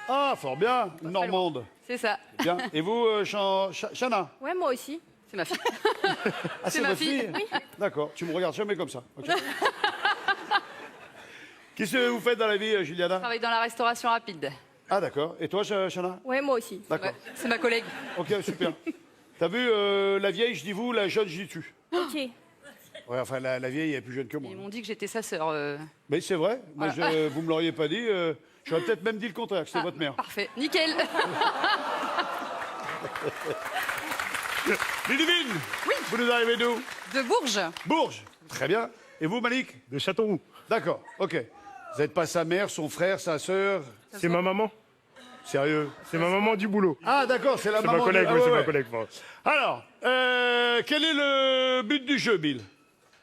Ah, fort bien, une Normande. C'est ça. Bien. Et vous, Chana? Ouais, moi aussi. C'est ma fille. Ah, c'est ma votre fille. D'accord, tu me regardes jamais comme ça. Ok. Qu'est-ce que vous faites dans la vie, Juliana? Je travaille dans la restauration rapide. Ah, d'accord. Et toi, Chana? Ouais, moi aussi. D'accord. Ouais, c'est ma collègue. Ok, super. T'as vu, la vieille, je dis vous, la jeune, je dis tu. Ok. Ouais, enfin, la vieille, elle est plus jeune que moi. Ils m'ont dit que j'étais sa sœur. Mais c'est vrai, moi, vous me l'auriez pas dit. J'aurais peut-être même dit le contraire, que c'était votre mère. Parfait, nickel. Ludivine. Oui. Vous nous arrivez d'où? De Bourges. Bourges. Très bien. Et vous, Malik? De Châteauroux. D'accord, ok. Vous n'êtes pas sa mère, son frère, sa sœur? C'est ma maman. Sérieux? C'est ma maman du boulot. Ah, d'accord, c'est la C'est maman. ma collègue, Ah, oui, ouais, c'est ouais. ma collègue. Alors, quel est le but du jeu, Bill?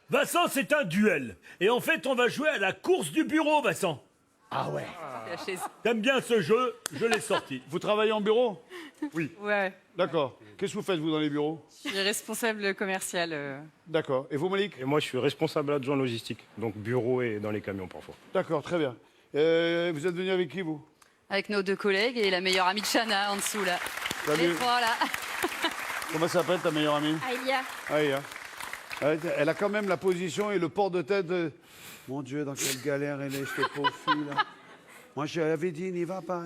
Vincent, c'est un duel. Et en fait, on va jouer à la course du bureau, Vincent. Ah ouais. C'est la chaise. T'aimes bien ce jeu? Je l'ai sorti. Vous travaillez en bureau? Ouais, D'accord. Qu'est-ce que vous faites, vous, dans les bureaux? je suis responsable commercial. D'accord. Et vous, Malik? Et moi, je suis responsable adjoint logistique. Donc bureau et dans les camions parfois. D'accord, très bien. Vous êtes venu avec qui, vous? Avec nos deux collègues et la meilleure amie de Chana en dessous, là. Salut. Les trois, là. Comment s'appelle ta meilleure amie? Aïlia. Aïe, hein. Elle a quand même la position et le port de tête de... Mon Dieu, dans quelle galère elle est, cette pauvre fille, là. Moi, je l'avais dit, n'y va pas,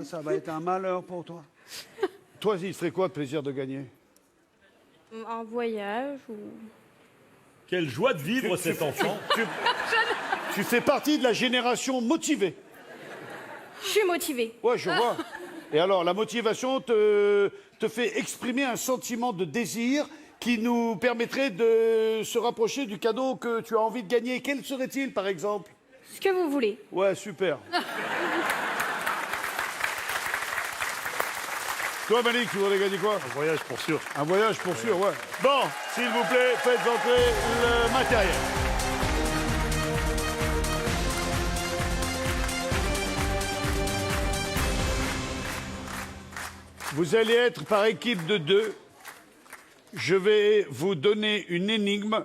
ça va être un malheur pour toi. Toi, il te ferait quoi de plaisir de gagner? Un voyage ou... Quelle joie de vivre cet enfant. Tu fais partie de la génération motivée. Je suis motivée. Ouais, je vois. Et alors, la motivation te fait exprimer un sentiment de désir qui nous permettrait de se rapprocher du cadeau que tu as envie de gagner. Quel serait-il, par exemple? Ce que vous voulez. Ouais, super. Toi, Malik, tu voudrais gagner quoi? Un voyage pour sûr. Un voyage pour sûr, ouais. Bon, s'il vous plaît, faites entrer le matériel. Vous allez être par équipe de 2. Je vais vous donner une énigme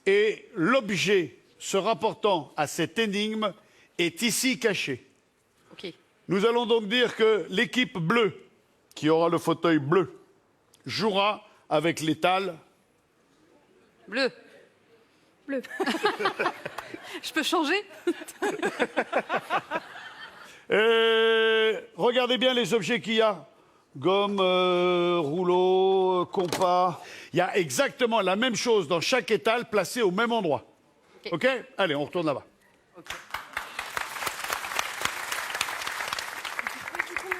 et l'objet se rapportant à cette énigme est ici caché. OK. Nous allons donc dire que l'équipe bleue, qui aura le fauteuil bleu, jouera avec l'étal. Bleu. Bleu. Je peux changer? Regardez bien les objets qu'il y a. Gomme, rouleau, compas. Il y a exactement la même chose dans chaque étal placé au même endroit. OK? Allez, on retourne là-bas.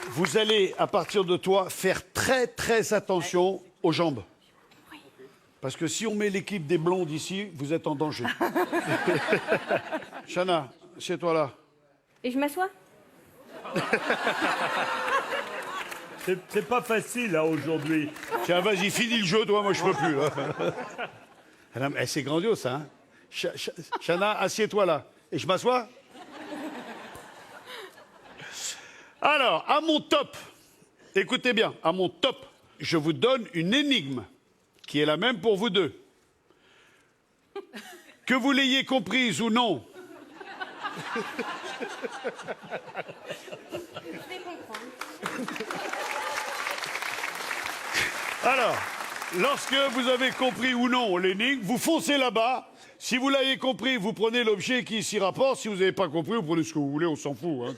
Vous allez, à partir de toi, faire très très attention aux jambes. Parce que si on met l'équipe des blondes ici, vous êtes en danger. Chana, assieds-toi là. Et je m'assois? C'est pas facile, là, aujourd'hui. Tiens, vas-y, finis le jeu, toi, moi je peux plus. Là. Ah non, mais c'est grandiose, ça. Hein. Chana, assieds-toi là. Et je m'assois? Alors, à mon top, écoutez bien, à mon top, je vous donne une énigme qui est la même pour vous deux. Que vous l'ayez comprise ou non. Alors, lorsque vous avez compris ou non l'énigme, vous foncez là-bas. Si vous l'avez compris, vous prenez l'objet qui s'y rapporte. Si vous n'avez pas compris, vous prenez ce que vous voulez, on s'en fout.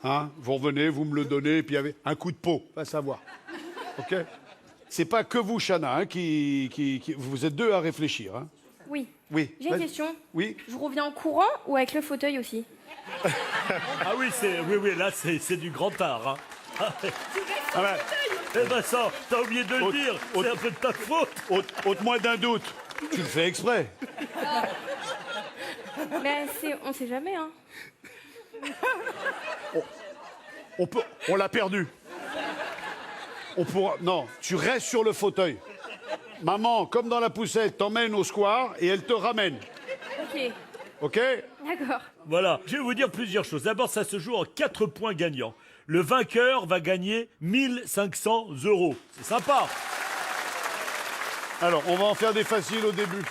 Hein, vous revenez, vous me le donnez, et puis avec un coup de peau, va savoir. OK? C'est pas que vous, Chana, hein, vous êtes deux à réfléchir. Hein. Oui. Oui. J'ai une question. Oui. Je reviens en courant ou avec le fauteuil aussi? Ah oui, oui, là, c'est du grand art. Hein. Ah ben, Eh Vincent, t'as oublié de le dire, c'est un peu de ta faute. ôte-moi d'un doute. Tu le fais exprès. Mais on sait jamais, hein. On l'a perdu. On pourra... Non, tu restes sur le fauteuil. Maman, comme dans la poussette, t'emmène au square et elle te ramène. Ok, OK? d'accord. Voilà, je vais vous dire plusieurs choses. D'abord, ça se joue en 4 points gagnants. Le vainqueur va gagner 1500 €. C'est sympa. Alors, on va en faire des faciles au début.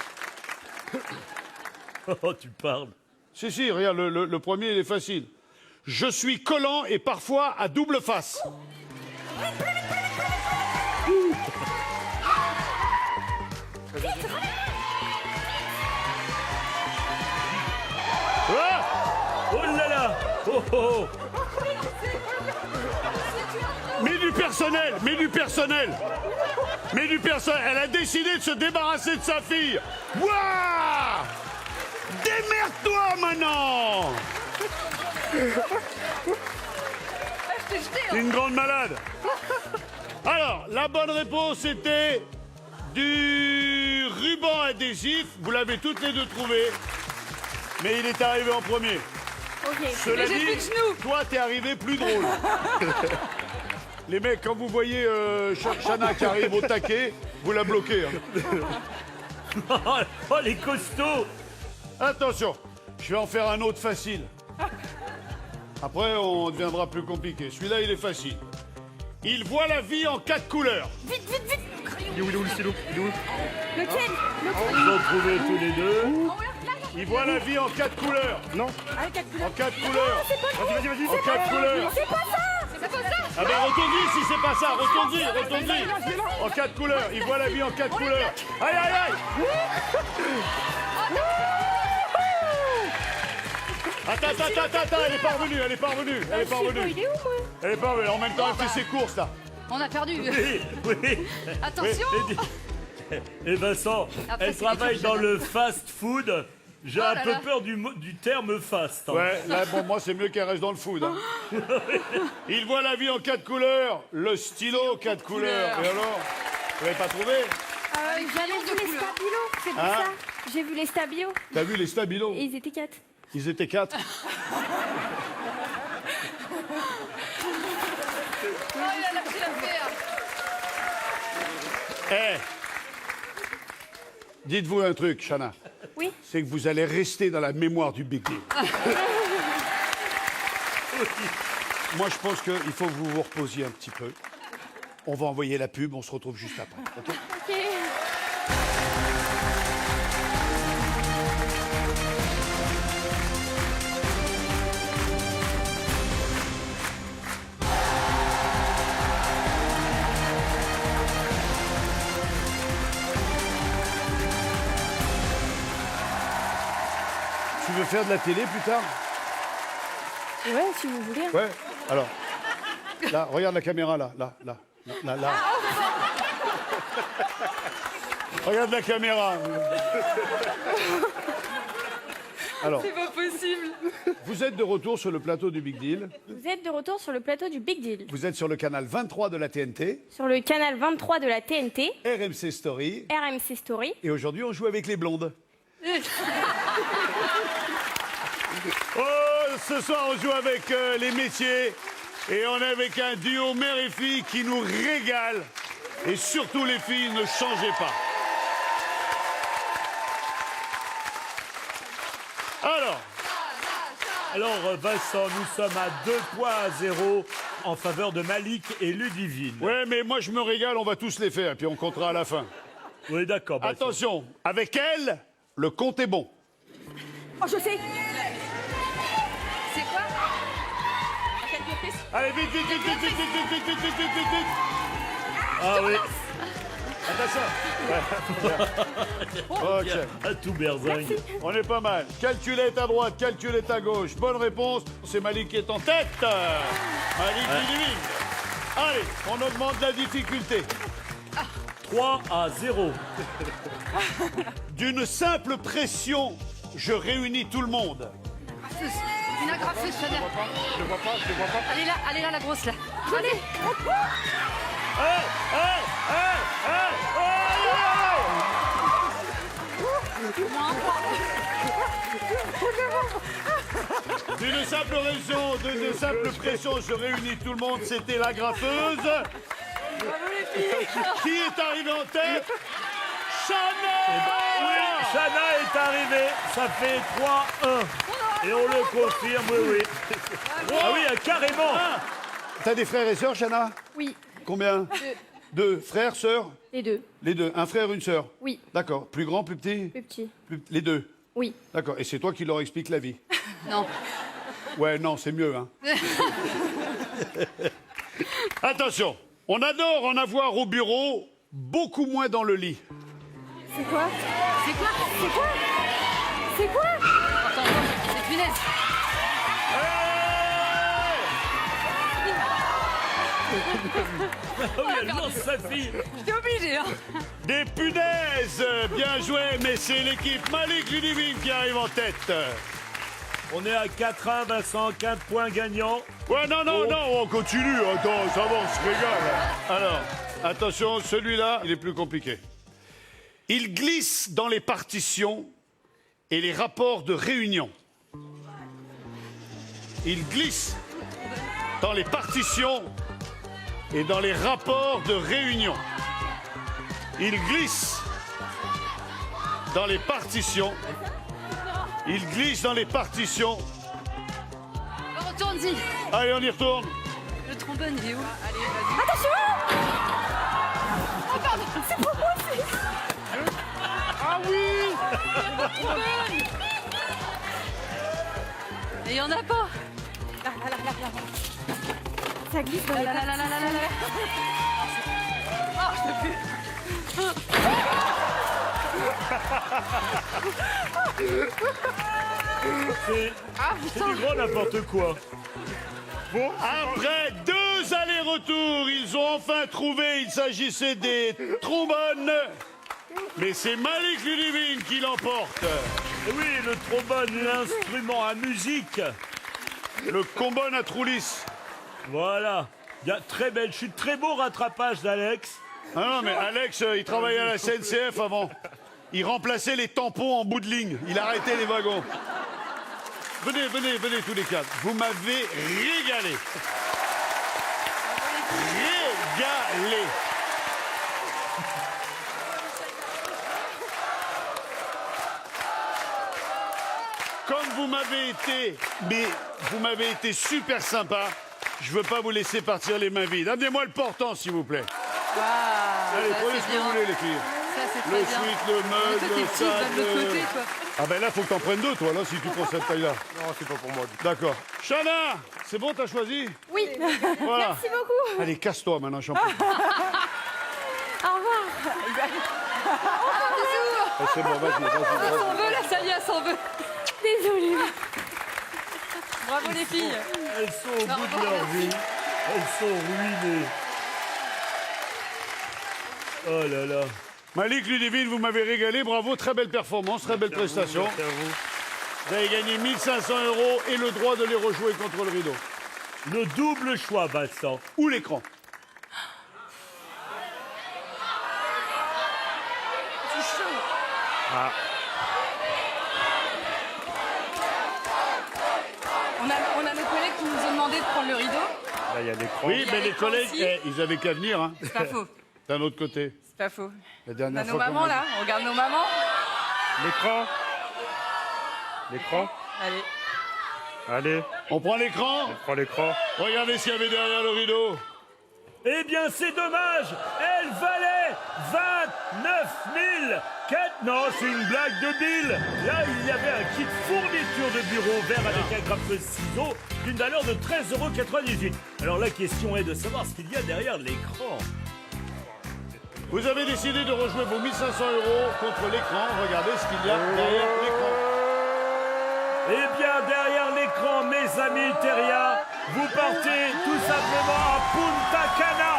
Oh, tu parles. Si, regarde, le premier, il est facile. Je suis collant et parfois à double face. Ah, Oh là là. Oh, oh, oh. mets du personnel. Elle a décidé de se débarrasser de sa fille. Ouah! Démerde-toi maintenant! Une grande malade. Alors, la bonne réponse était du ruban adhésif. Vous l'avez toutes les deux trouvé. Mais il est arrivé en premier. Ok. Cela Mais j'ai dit, plus de genoux. toi, t'es arrivé plus drôle. Les mecs, quand vous voyez Chana qui arrive au taquet, vous la bloquez. Hein. Oh, les costauds. Attention, je vais en faire un autre facile. Après, on deviendra plus compliqué. Celui-là, il est facile. Il voit la vie en 4 couleurs. Il est où le stylo? Il est où? Lequel? Ils ont trouvé tous les deux. Il voit la vie en 4 couleurs. Non. En 4 couleurs. Vas-y. En 4 couleurs. C'est pas ça! Ah ben retourne-y si c'est pas ça. Retourne-y. En 4 couleurs. Il voit la vie en 4 couleurs. Aïe. Attends, elle est pas revenue. Je sais pas, il est où, moi? Elle est pas revenue. En même temps, elle fait ses courses là. On a perdu. Oui. Attention. Et Vincent, Après, elle c'est travaille les dans trucs le fast-food. J'ai Oh un là peu là. peur du terme fast. Hein. Ouais, là, bon, moi, c'est mieux qu'elle reste dans le food. Hein. Il voit la vie en 4 couleurs. Le stylo, 4 couleurs. Et alors? Vous l'avez pas trouvé? J'avais vu les stabilos, c'est pour Hein? ça. J'ai vu les stabilos T'as vu les stabilos? et ils étaient 4. Ils étaient 4. Oh, il a lâché l'affaire. Eh! Dites-vous un truc, Chana. Oui. C'est que vous allez rester dans la mémoire du Big Deal. Moi, je pense qu'il faut que vous vous reposiez un petit peu. On va envoyer la pub, on se retrouve juste après. OK? Ok. Tu veux faire de la télé plus tard? Ouais, si vous voulez. Ouais. Alors, là, regarde la caméra, là. Regarde la caméra. Alors, C'est pas possible. vous êtes de retour sur le plateau du Big Deal. Vous êtes de retour sur le plateau du Big Deal. Vous êtes sur le canal 23 de la TNT, Sur le canal 23 de la TNT, RMC Story. RMC Story. Et aujourd'hui, on joue avec les blondes. Oh, ce soir, on joue avec les métiers. Et on est avec un duo mère et fille qui nous régale. Et surtout, les filles, ne changez pas. Alors, Vincent, nous sommes à 2 points à 0 en faveur de Malik et Ludivine. Ouais, mais moi, je me régale, on va tous les faire. Et puis, on comptera à la fin. Oui, d'accord. Vincent. Attention, avec elle, le compte est bon. Oh, je sais. C'est quoi? Allez, vite, vite, vite, vite, vite, vite, vite, vite, vite, vite, vite, vite. Ah oui. Attention. Ok. À tout berzingue. On est pas mal. Calculette à droite, calculette à gauche. Bonne réponse. C'est Malik qui est en tête. Malik Ludivine. Allez, on augmente la difficulté. 3 à 0. D'une simple pression, je réunis tout le monde. Une agrafeuse, Chanel. Je le vois pas. Elle est là, la grosse, là. Allez. D'une simple raison, de simple pression, je réunis tout le monde, c'était la graffeuse. Qui est arrivé en tête? Chana! Oui, Chana est arrivée. Ça fait 3-1. Et on le confirme, oui. Ah oui, carrément. T'as des frères et sœurs, Chana? Oui. Combien? Deux. Frères, sœurs? Les deux. Les deux. Un frère, une sœur? Oui. D'accord. Plus grand, plus petit? Plus petit. Les deux. Oui. D'accord. Et c'est toi qui leur explique la vie? Non. Ouais, non, c'est mieux, hein. Attention, on adore en avoir au bureau, beaucoup moins dans le lit. C'est quoi? C'est quoi? C'est quoi? C'est quoi? Attends, c'est punaise. Ah oui, elle lance sa fille. T'es obligé, hein. Des punaises! Bien joué, mais c'est l'équipe Malik Ludivine qui arrive en tête. On est à 4-1, Vincent, 4 points gagnants. Ouais, non, on continue. Attends, ça va, on se régale. Alors, attention, celui-là, il est plus compliqué. Il glisse dans les partitions et les rapports de réunion. Il glisse dans les partitions et dans les rapports de réunion. Il glisse dans les partitions. Il glisse dans les partitions. Retourne-y. Allez, on y retourne. Le trombone, il est où? Ah oui! Et il y en a pas. Ça glisse dans les partitions. C'est du grand n'importe quoi. Bon, après 2 allers-retours, ils ont enfin trouvé, il s'agissait des trombones. Mais c'est Malik Ludivine qui l'emporte. Et oui, le trombone, l'instrument à musique. Le combone à trou lisse. Voilà. Très belle chute, très beau rattrapage d'Alex. Ah non, mais Alex, il travaillait à la SNCF avant. Il remplaçait les tampons en bout de ligne. Il arrêtait les wagons. Venez tous les quatre. Vous m'avez régalé. Régalé. Comme vous m'avez été super sympa, je veux pas vous laisser partir les mains vides. Amenez-moi le portant, s'il vous plaît. Allez, ça, prenez c'est ce que bien. vous voulez, les filles. Ça, c'est Le très bien. suite, le Toi, mug, t'es le petit, va sac. de l'autre côté, toi. Ah ben là, faut que t'en prennes 2, toi, là, si tu prends cette taille-là. Non, c'est pas pour moi. D'accord. Chana, c'est bon, t'as choisi? Oui. Voilà. Merci beaucoup. Allez, casse-toi maintenant, champion. Au revoir. C'est bon, vas-y. Elle s'en veut, là, ça y est, elle s'en veut. Désolée. Bravo les filles. Elles sont au bout de leur vie. Elles sont ruinées. Oh là là. Malik Ludivine, vous m'avez régalé, bravo, très belle performance, très belle prestation. Merci à vous. Vous avez gagné 1 500 € et le droit de les rejouer contre le rideau. Le double choix, Vincent. Ou l'écran. On a nos collègues qui nous ont demandé de prendre le rideau. Là, il y a l'écran. Oui, mais les l'écran collègues, aussi. ils avaient qu'à venir, hein, C'est pas faux. d'un autre côté. C'est pas faux. La On dernière a nos fois qu'on mamans m'a là. On regarde nos mamans. L'écran. L'écran. Allez. Allez, On prend l'écran. prends l'écran. Regardez ce qu'il y avait derrière le rideau. Eh bien, c'est dommage. Elle valait 29 000. Non, c'est une blague de Bill. Là, il y avait un kit fourniture de bureau vert avec un graffeuse ciseaux d'une valeur de 13,98 €. Alors la question est de savoir ce qu'il y a derrière l'écran. Vous avez décidé de rejouer vos 1 500 € contre l'écran. Regardez ce qu'il y a derrière l'écran. Eh bien, derrière l'écran, mes amis Teria, vous partez tout simplement à Punta Cana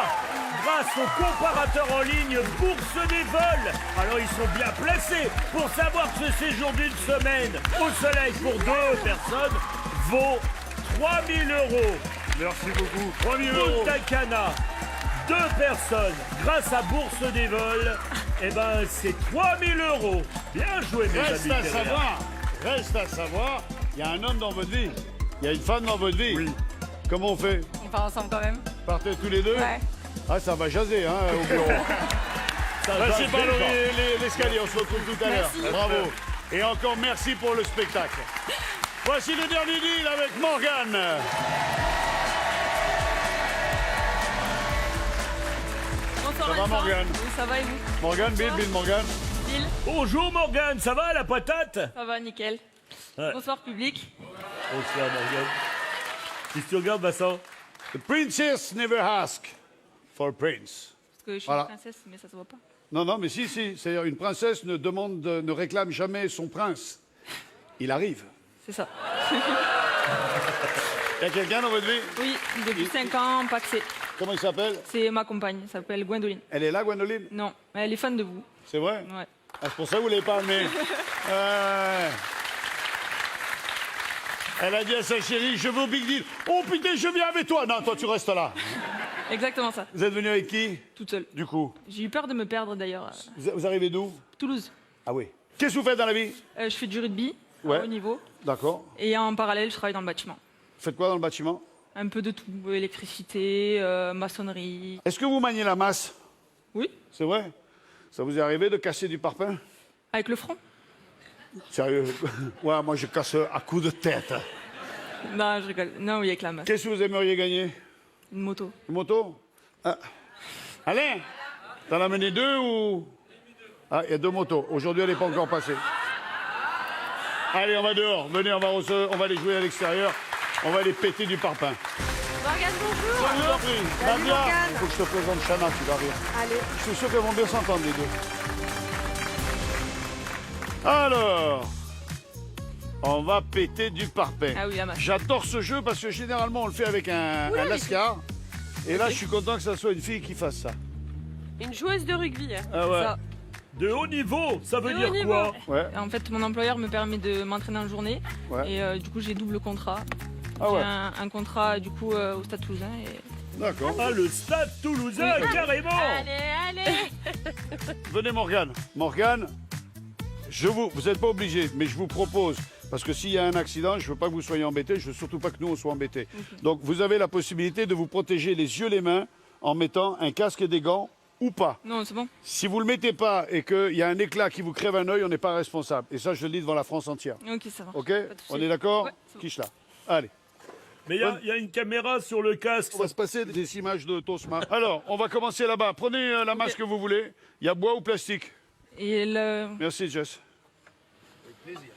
grâce au comparateur en ligne Bourse des vols. Alors, ils sont bien placés pour savoir que ce séjour d'une semaine au soleil pour 2 personnes vaut 3 000 €. Merci beaucoup. 3 000 €. Punta Cana, 2 personnes grâce à Bourse des vols, eh ben c'est 3000 €. Bien joué, mes Reste amis. à Terrella. savoir, il y a un homme dans votre vie, il y a une femme dans votre vie. Oui. Comment on fait? On part ensemble quand même. Partez tous les deux? Ouais. Ah, ça va jaser, hein, au bureau. Ça Merci, va, Pardon, déjà. l'escalier, on se retrouve tout à l'heure. Bravo. Et encore merci pour le spectacle. Voici le dernier deal avec Morgane. Bonsoir Ça va, Vincent. Morgane? Oui, ça va et vous? Morgane, Bill, Morgane. Bill, Bonjour Morgane, ça va la patate? ça va, nickel. Ouais. Bonsoir public. Bonsoir Morgane. Qu'est-ce que tu regardes, Vincent? The princess never ask for a prince. Parce que je suis Voilà. une princesse, mais ça se voit pas. Non, non, mais si. C'est-à-dire une princesse ne réclame jamais son prince. Il arrive. C'est ça. Il y a quelqu'un dans votre vie? Oui, depuis 5 ans, paxé. Comment il s'appelle? C'est ma compagne, elle s'appelle Gwendoline. Elle est là, Gwendoline? Non, elle est fan de vous. C'est vrai? Ouais. Ah, c'est pour ça que vous ne l'avez pas amenée. Elle a dit à sa chérie, je veux au Big Deal. Oh putain, je viens avec toi. Non, toi, tu restes là. Exactement ça, Vous êtes venu avec qui, toute seule. du coup? J'ai eu peur de me perdre d'ailleurs. Vous arrivez d'où? Toulouse. Ah oui. Qu'est-ce que vous faites dans la vie? Je fais du rugby, Ouais. à haut niveau. D'accord. Et en parallèle, je travaille dans le bâtiment. Vous faites quoi dans le bâtiment? Un peu de tout, électricité, maçonnerie. Est-ce que vous maniez la masse? Oui, C'est vrai? Ça vous est arrivé de casser du parpaing? avec le front. Sérieux? Ouais, moi je casse à coups de tête. Non, je rigole. Non, oui, avec la masse. Qu'est-ce que vous aimeriez gagner? Une moto. Une moto? Ah. Alain, t'en as mené 2 ou... Ah, il y a 2 motos. Aujourd'hui, elle n'est pas encore passée. Allez, on va dehors. Venez, on va les jouer à l'extérieur. On va les péter du parpaing. Morgane, bonjour. Je vous en prie. Nadia, il faut que je te présente Chana, tu vas rire. Allez. Je suis sûr qu'elles vont bien s'entendre, les deux. Alors, on va péter du parpaing. Ah oui, la masse. J'adore ce jeu parce que généralement, on le fait avec un lascar. Et là, je suis content que ça soit une fille qui fasse ça. Une joueuse de rugby. Ah ouais. Ça. De haut niveau, ça veut De dire haut niveau. quoi? Ouais. En fait, mon employeur me permet de m'entraîner en journée. Ouais. Et du coup, j'ai double contrat. Ah J'ai ouais. un contrat du coup au Stade Toulousain. Et... D'accord. Ah, le stade toulousain, carrément! Allez. Venez, Morgane. Morgane, vous n'êtes pas obligé, mais je vous propose, parce que s'il y a un accident, je ne veux pas que vous soyez embêtés, je veux surtout pas que nous, on soit embêtés. Donc, vous avez la possibilité de vous protéger les yeux, les mains, en mettant un casque et des gants, ou pas. Non, c'est bon. Si vous ne le mettez pas et qu'il y a un éclat qui vous crève un œil, on n'est pas responsable. Et ça, je le dis devant la France entière. Ok, ça va. OK? Pas de souci. On est d'accord? Ouais, c'est bon. Quiche là. Allez. Mais il y a une caméra sur le casque. On va se passer des images de Tosma. Alors, on va commencer là-bas. Prenez la masse que vous voulez. Il y a bois ou plastique? Et le... Merci, Jess. Avec plaisir.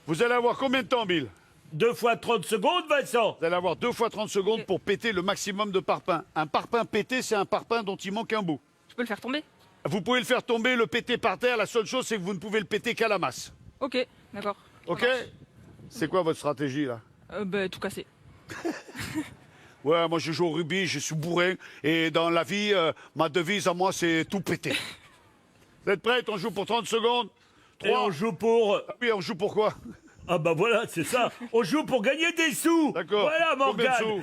Vous allez avoir combien de temps, Bill? 2 fois 30 secondes, Vincent. Vous allez avoir 2 fois 30 secondes Ok. pour péter le maximum de parpaing. Un parpaing pété, c'est un parpaing dont il manque un bout. Je peux le faire tomber? Vous pouvez le faire tomber, le péter par terre. La seule chose, c'est que vous ne pouvez le péter qu'à la masse. Ok, d'accord. OK? C'est quoi votre stratégie, là? Tout casser. Ouais, moi, je joue au rugby, je suis bourrin. Et dans la vie, ma devise à moi, c'est tout péter. Vous êtes prêts? On joue pour 30 secondes? Et on joue pour... Ah oui, on joue pour quoi? Ah bah voilà, c'est ça. On joue pour gagner des sous. D'accord. Voilà, Combien de Morgane. sous?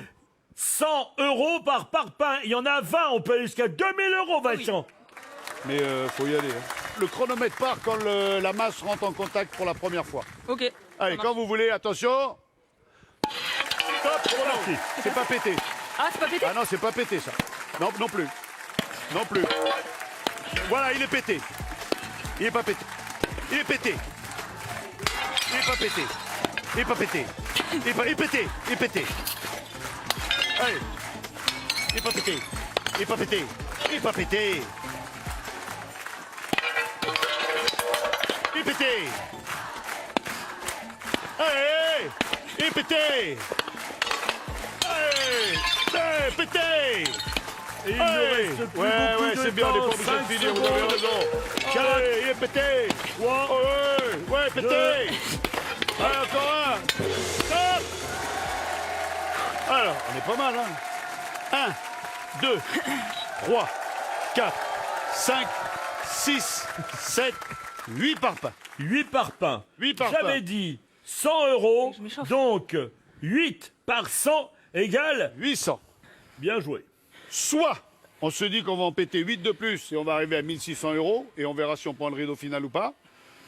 100 € par parpaing. Il y en a 20. On peut aller jusqu'à 2000 €, Vincent. Mais faut y aller. Hein. Le chronomètre part quand la masse rentre en contact pour la première fois. Ok. Allez, Ça quand vous voulez, attention. Stop, chrono. C'est pas pété. Ah, c'est pas pété? Ah non, c'est pas pété ça. Non, non plus. Non plus. Voilà, il est pété. Il est pas pété. Il est pété. Il est pas pété. Il est pas pété. Il est pété. Il est pété. Allez. Il est pas pété. Il est pas pété. Il est pas pété. Il est pété. Allez. Il est pété. Allez. Pété. Et il ne Hey reste plus ouais, beaucoup ouais, de c'est bien, on n'est pas temps. obligé de 5 finir, vous avez secondes. raison. 4, Allez, il est pété. 3, Ouais, pété. Allez, encore un. Stop. Alors, on est pas mal, hein. 1, 2, 3, 4, 5, 6, 7, 8 parpaings. 8 parpaings. 8 parpaings. J'avais dit 100 €. Je m'échauffe. Donc, 8 par 100 égale... 800. Bien joué. Soit on se dit qu'on va en péter 8 de plus et on va arriver à 1600 € et on verra si on prend le rideau final ou pas.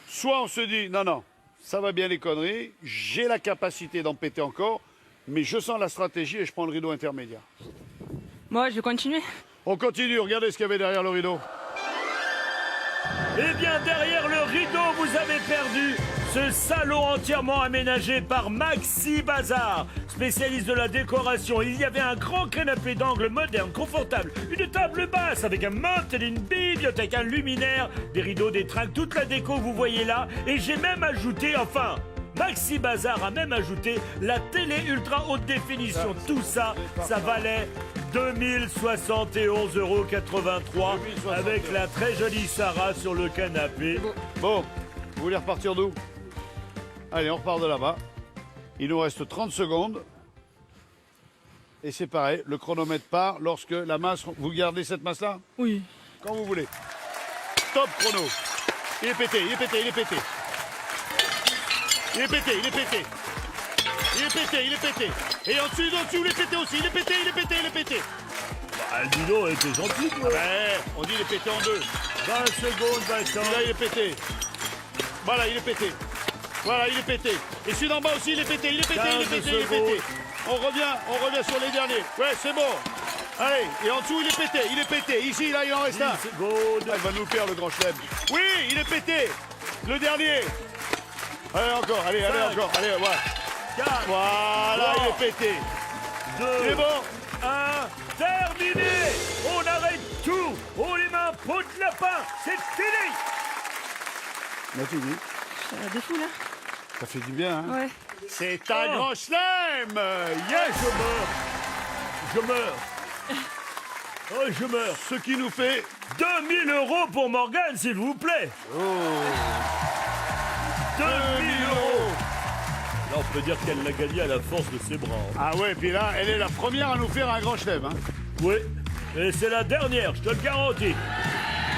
Soit on se dit, non, ça va bien les conneries, j'ai la capacité d'en péter encore, mais je sens la stratégie et je prends le rideau intermédiaire. Moi, je vais continuer. On continue, regardez ce qu'il y avait derrière le rideau. Eh bien, derrière le rideau, vous avez perdu ce salon entièrement aménagé par Maxi Bazar, spécialiste de la décoration. Il y avait un grand canapé d'angle moderne, confortable, une table basse avec un meuble, une bibliothèque, un luminaire, des rideaux, des trinques, toute la déco que vous voyez là. Et j'ai même ajouté, Maxi Bazar a même ajouté la télé ultra haute définition. Tout ça, ça valait 2071,83 € avec la très jolie Sarah sur le canapé. Bon, vous voulez repartir d'où? Allez, on repart de là-bas. Il nous reste 30 secondes. Et c'est pareil, le chronomètre part lorsque la masse... Vous gardez cette masse-là? Oui. Quand vous voulez. Stop chrono. Il est pété, il est pété, il est pété. Il est pété, il est pété. Il est pété, il est pété. Et en dessous, il est pété aussi. Il est pété, il est pété, il est pété. Bah, dis donc, t'es gentil, toi. Ouais, on dit il est pété en deux. 20 secondes, Vincent. Là, il est pété. Voilà, il est pété. Voilà, il est pété. Et celui d'en bas aussi, il est pété, il est pété, il est pété, il est pété. On revient sur les derniers. Ouais, c'est bon. Allez, et en dessous, il est pété, il est pété. Ici, là, il en reste un. 10 secondes. Ah, il va nous faire le grand chelem. Oui, il est pété. Le dernier. Allez, encore, allez, encore. Allez, voilà. 4, Voilà, 3, il est pété. 2, Il est bon. 1, terminé. On arrête tout. On les met un pot de lapin. C'est fini. On a fini. Des fous, là. Ça fait du bien, hein? Ouais. C'est un grand chelem. Yes, je meurs. Oh, je meurs. Ce qui nous fait 2000 € pour Morgane, s'il vous plaît. 2000 €. Là, on peut dire qu'elle l'a gagné à la force de ses bras. Ah ouais, puis là, elle est la première à nous faire un grand chelem, hein? Oui, et c'est la dernière, je te le garantis.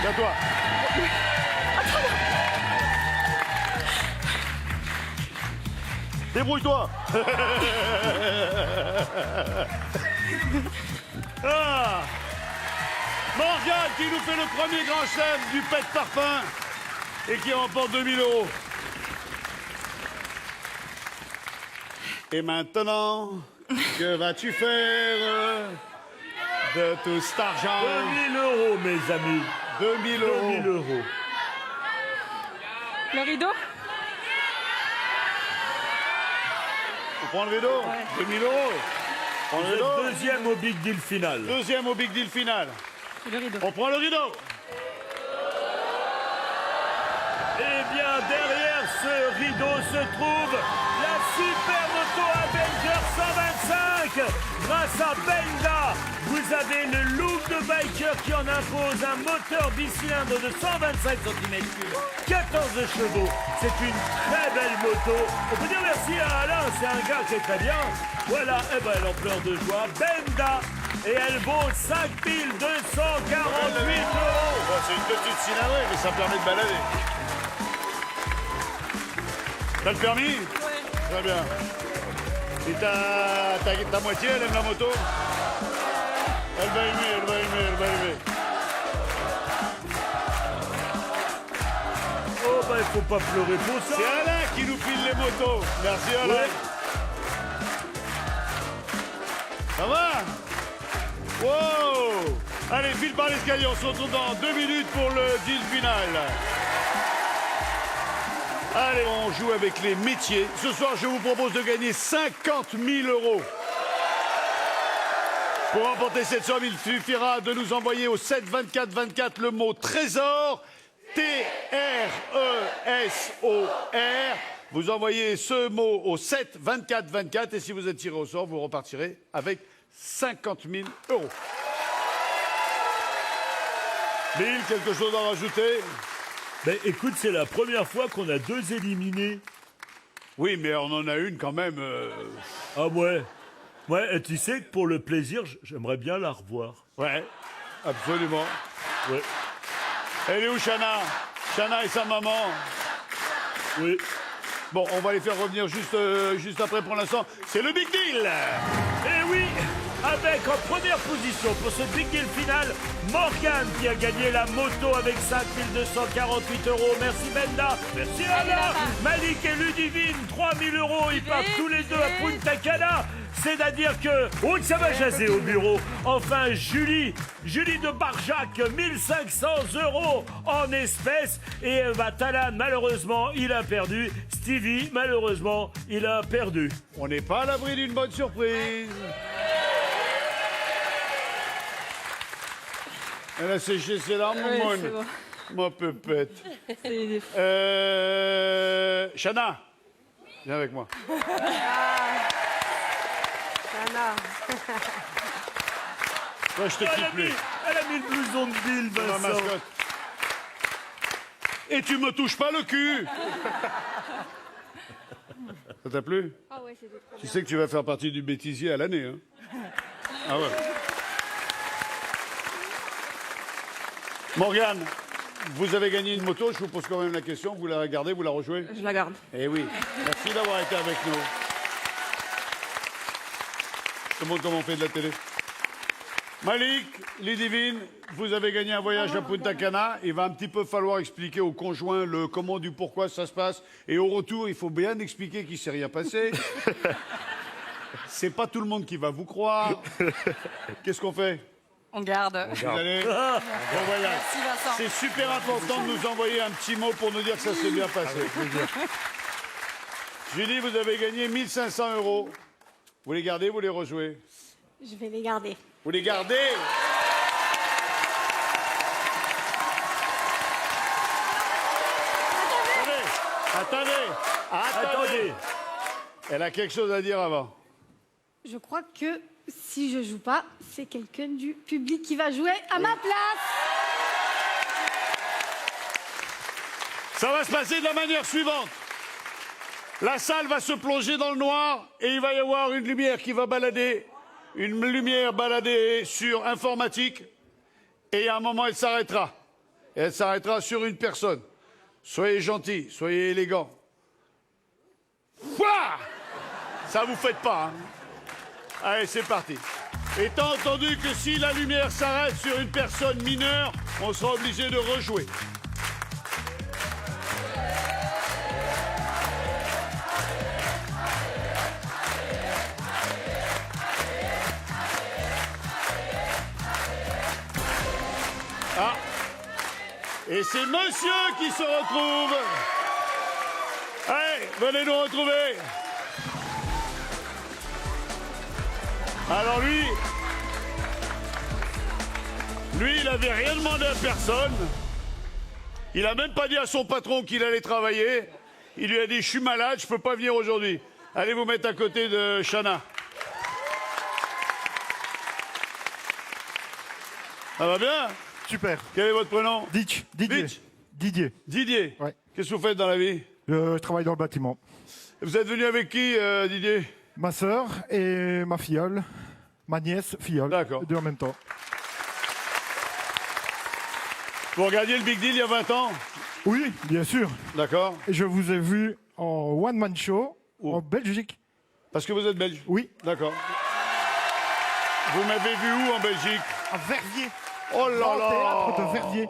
C'est à toi. Débrouille-toi. Ah, Morgane qui nous fait le premier grand chelem du pet parfum et qui remporte 2000 €. Et maintenant, que vas-tu faire de tout cet argent? 2000 €, mes amis. 2000 €. 2000 €. Le rideau? On prend le rideau? 2000 €. On prend le rideau. Le deuxième au Big Deal final. Deuxième au Big Deal final. Le rideau. On prend le rideau. Eh bien, derrière ce rideau se trouve la super moto Avenger 125. Grâce à Benda, vous avez le look de biker qui en impose un moteur bicylindre de 125 cm3, 14 chevaux. C'est une très belle moto. On peut dire merci à Alain, c'est un gars qui est très bien. Voilà, et ben elle en pleure de joie. Benda, et elle vaut 5248 €. Bon, c'est une petite cylindrée, mais ça permet de balader. T'as le permis? Ouais. Très bien. Et ta moitié, elle aime la moto? Elle va aimer, elle va aimer, elle va aimer. Oh bah il faut pas pleurer pour ça. C'est Alain qui nous file les motos. Merci Alain. Ouais. Ça va? Wow! Allez, file par l'escalier, on se retrouve dans 2 minutes pour le deal final. Allez, on joue avec les métiers. Ce soir, je vous propose de gagner 50 000 €. Pour remporter cette somme, il suffira de nous envoyer au 7 24 24 le mot trésor, T-R-E-S-O-R. Vous envoyez ce mot au 7 24 24 et si vous êtes tiré au sort, vous repartirez avec 50 000 €. Bill, quelque chose à rajouter? Ben écoute, c'est la première fois qu'on a 2 éliminés. Oui, mais on en a une quand même. Ah ouais. Ouais, et tu sais que pour le plaisir, j'aimerais bien la revoir. Ouais, absolument. Ouais. Elle est où, Chana? Chana et sa maman. Oui. Bon, on va les faire revenir juste après pour l'instant. C'est le Big Deal. Eh oui, avec en première position pour ce big deal final, Morgane qui a gagné la moto avec 5 248 €. Merci Benda, merci Anna, Malik et Ludivine, 3 000 €. Ils partent tous les deux à Punta Cana. C'est-à-dire que, oh, ça va jaser au bureau. Enfin, Julie de Barjac, 1 500 € en espèces. Et Talan, malheureusement, il a perdu. Stevie, malheureusement, il a perdu. On n'est pas à l'abri d'une bonne surprise. Elle a séché ses larmes, Ouais, mon c'est bon. ma pépette. C'est- Chana, viens avec moi. Toi, je te quitte plus. Elle a mis le blouson de Bill, Ma Vincent. mascotte. Et tu me touches pas le cul. Ça t'a plu? Ah ouais, c'était trop Tu sais que tu vas faire partie du bêtisier à l'année, hein? Ah ouais. Morgane, vous avez gagné une moto. Je vous pose quand même la question. Vous la regardez, vous la rejouez? Je la garde. Eh oui. Merci d'avoir été avec nous. Je te montre comment on fait de la télé. Malik, Ludivine, vous avez gagné un voyage à Punta Cana. Il va un petit peu falloir expliquer au conjoint le comment, du pourquoi ça se passe. Et au retour, il faut bien expliquer qu'il ne s'est rien passé. C'est pas tout le monde qui va vous croire. Qu'est-ce qu'on fait? On garde. Vous allez. Bon voyage. Merci Vincent. C'est super important de nous envoyer un petit mot pour nous dire que ça s'est bien passé. Julie, vous avez gagné 1 500 €. Vous les gardez, vous les rejouez? Je vais les garder. Vous les gardez? Attendez. Elle a quelque chose à dire avant. Je crois que si je joue pas, c'est quelqu'un du public qui va jouer à ma place. Ça va se passer de la manière suivante. La salle va se plonger dans le noir et il va y avoir une lumière qui va balader. Une lumière baladée sur informatique. Et à un moment, elle s'arrêtera. Et elle s'arrêtera sur une personne. Soyez gentils, soyez élégants. Ouah! Ça vous faites pas, hein? Allez, c'est parti. Étant entendu que si la lumière s'arrête sur une personne mineure, on sera obligé de rejouer. Ah! Et c'est monsieur qui se retrouve. Allez, venez nous retrouver. Alors lui, il n'avait rien demandé à personne. Il a même pas dit à son patron qu'il allait travailler. Il lui a dit, je suis malade, je peux pas venir aujourd'hui. Allez vous mettre à côté de Chana. Ça va bien? Super. Quel est votre prénom? Didier. Ditch. Didier. Didier. Ouais. Qu'est-ce que vous faites dans la vie? Je travaille dans le bâtiment. Vous êtes venu avec qui, Didier? Ma sœur et ma filleule. Ma nièce, filleule. D'accord. Deux en même temps. Vous regardiez le Big Deal il y a 20 ans? Oui, bien sûr. D'accord. Et je vous ai vu en one-man show Oh. en Belgique. Parce que vous êtes belge? Oui. D'accord. Vous m'avez vu où en Belgique? À Verviers. Oh là Grand là! théâtre de Verviers.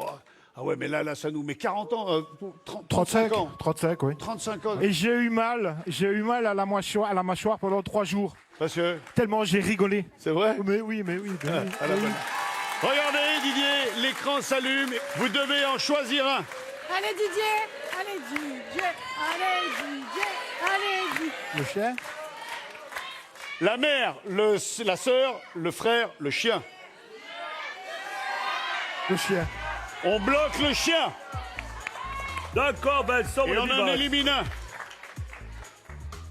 Ah ouais, mais là, ça nous met 40 ans, 35 35 ans. 35, oui. 35 ans. Et j'ai eu mal à la mâchoire pendant 3 jours. Parce que, Tellement j'ai rigolé. c'est vrai? Mais oui, mais oui. mais oui. À la bonne. Regardez, Didier, l'écran s'allume. Vous devez en choisir un. Allez Didier, allez Didier, allez Didier, allez Didier. Le chien. La mère, la sœur, le frère, le chien. Le chien. On bloque le chien D'accord, ben, sans et on en élimine un.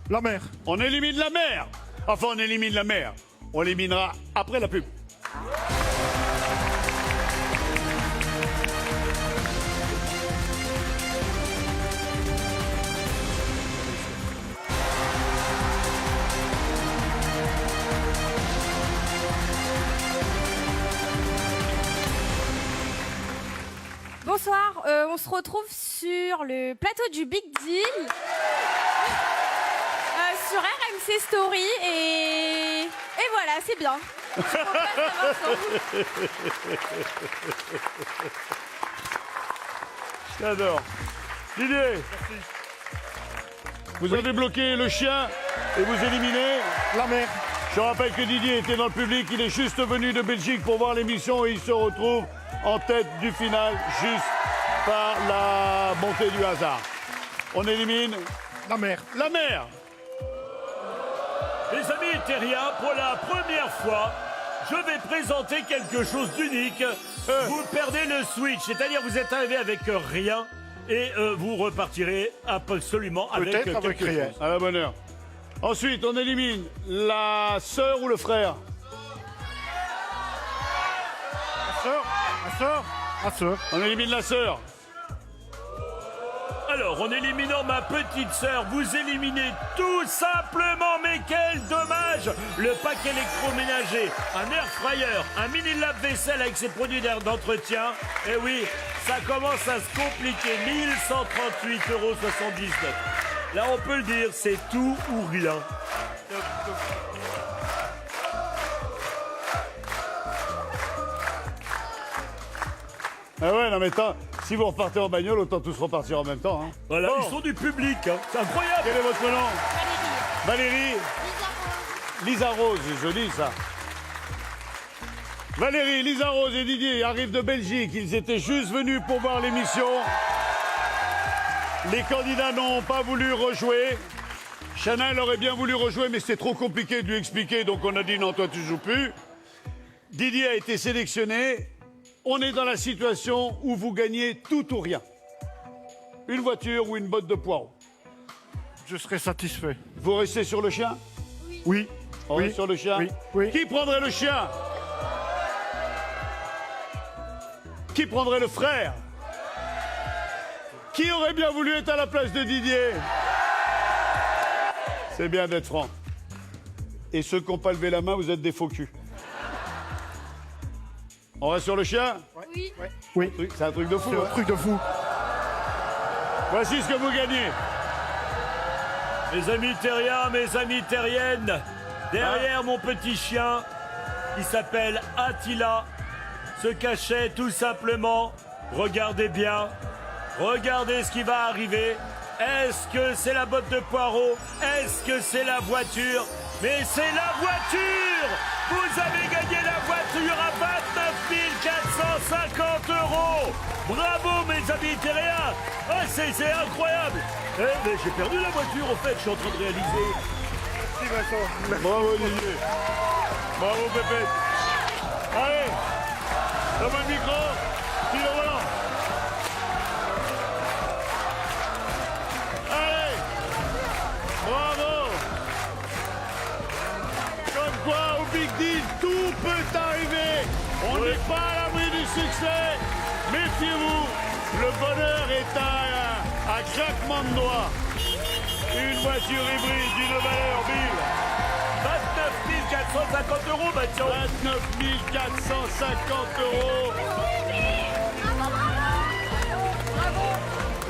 La mère. On élimine la mère. Enfin, on élimine la mère. On l'éliminera après la pub. Bonsoir, on se retrouve sur le plateau du Big Deal sur RMC. ses stories et voilà, c'est bien. Je suis contente d'avoir ça. J'adore. Didier. Vous avez bloqué le chien et vous éliminez La mer. Je rappelle que Didier était dans le public, il est juste venu de Belgique pour voir l'émission et il se retrouve en tête du final juste par la montée du hasard. On élimine La mer. la mer. Les amis terriens, pour la première fois, je vais présenter quelque chose d'unique. Vous perdez le switch, c'est-à-dire vous êtes arrivé avec rien et vous repartirez absolument avec Peut-être quelque avec rien. chose. À la bonne heure. Ensuite, on élimine la sœur ou le frère. La sœur. La sœur. La sœur. On élimine la sœur. Alors, en éliminant ma petite sœur, vous éliminez tout simplement, mais quel dommage, le pack électroménager, un air fryer, un mini lave-vaisselle avec ses produits d'entretien. Et oui, ça commence à se compliquer, 1138,79 €. Là, on peut le dire, c'est tout ou rien. Ah ouais, non mais attends, si vous repartez en bagnole, autant tous repartir en même temps. Hein. Voilà, Bon. ils sont du public, hein. C'est incroyable. Quel est votre nom? Valérie. Lisa Rose, joli ça. Valérie, Lisa Rose et Didier arrivent de Belgique. Ils étaient juste venus pour voir l'émission. Les candidats n'ont pas voulu rejouer. Chana, elle aurait bien voulu rejouer, mais c'était trop compliqué de lui expliquer, donc on a dit non, toi tu joues plus. Didier a été sélectionné. On est dans la situation où vous gagnez tout ou rien. Une voiture ou une botte de poireaux. Je serai satisfait. Vous restez sur le chien? Oui. On Oui. reste sur le chien? Oui. Oui. Qui prendrait le chien? Qui prendrait le frère? Qui aurait bien voulu être à la place de Didier? C'est bien d'être franc. Et ceux qui n'ont pas levé la main, vous êtes des faux culs. On reste sur le chien? Oui. Oui. C'est un truc de fou. C'est un Hein. truc de fou. Voici ce que vous gagnez. Mes amis terriens, mes amies terriennes, derrière mon petit chien, qui s'appelle Attila, se cachait tout simplement, regardez bien, regardez ce qui va arriver. Est-ce que c'est la botte de poireaux? Est-ce que c'est la voiture? Mais c'est la voiture! Vous avez gagné la voiture à 29 450 €! Bravo mes amis terriens! Ah, c'est incroyable! Eh, mais j'ai perdu la voiture au fait, je suis en train de réaliser. Merci Vincent. Bravo Didier. Bravo Pépette. Allez, donne-moi le micro. Puis le volant. Allez. Bravo. Comme quoi, au Big Deal, tout peut arriver. On n'est pas à l'abri du succès. Méfiez-vous. Le bonheur est à claquement de doigts. Une voiture hybride d'une valeur, Bill. 29 450 €, bah tiens. 29 450 €.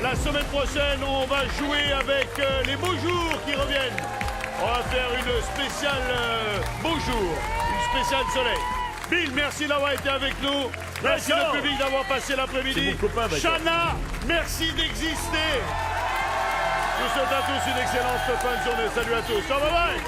La semaine prochaine, on va jouer avec les beaux jours qui reviennent. On va faire une spéciale beau jour, une spéciale soleil. Bill, merci d'avoir été avec nous. Merci D'accord. le public d'avoir passé l'après-midi. C'est mon copain, d'accord. Chana, merci d'exister. Je vous souhaite à tous une excellente fin de journée. Salut à tous. Ciao, bye bye.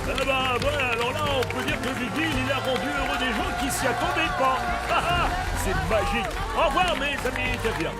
Eh ben voilà, alors là on peut dire que Vicky il a rendu heureux des gens qui s'y attendaient pas. Ah, ah, c'est magique. Au revoir mes amis, très bien.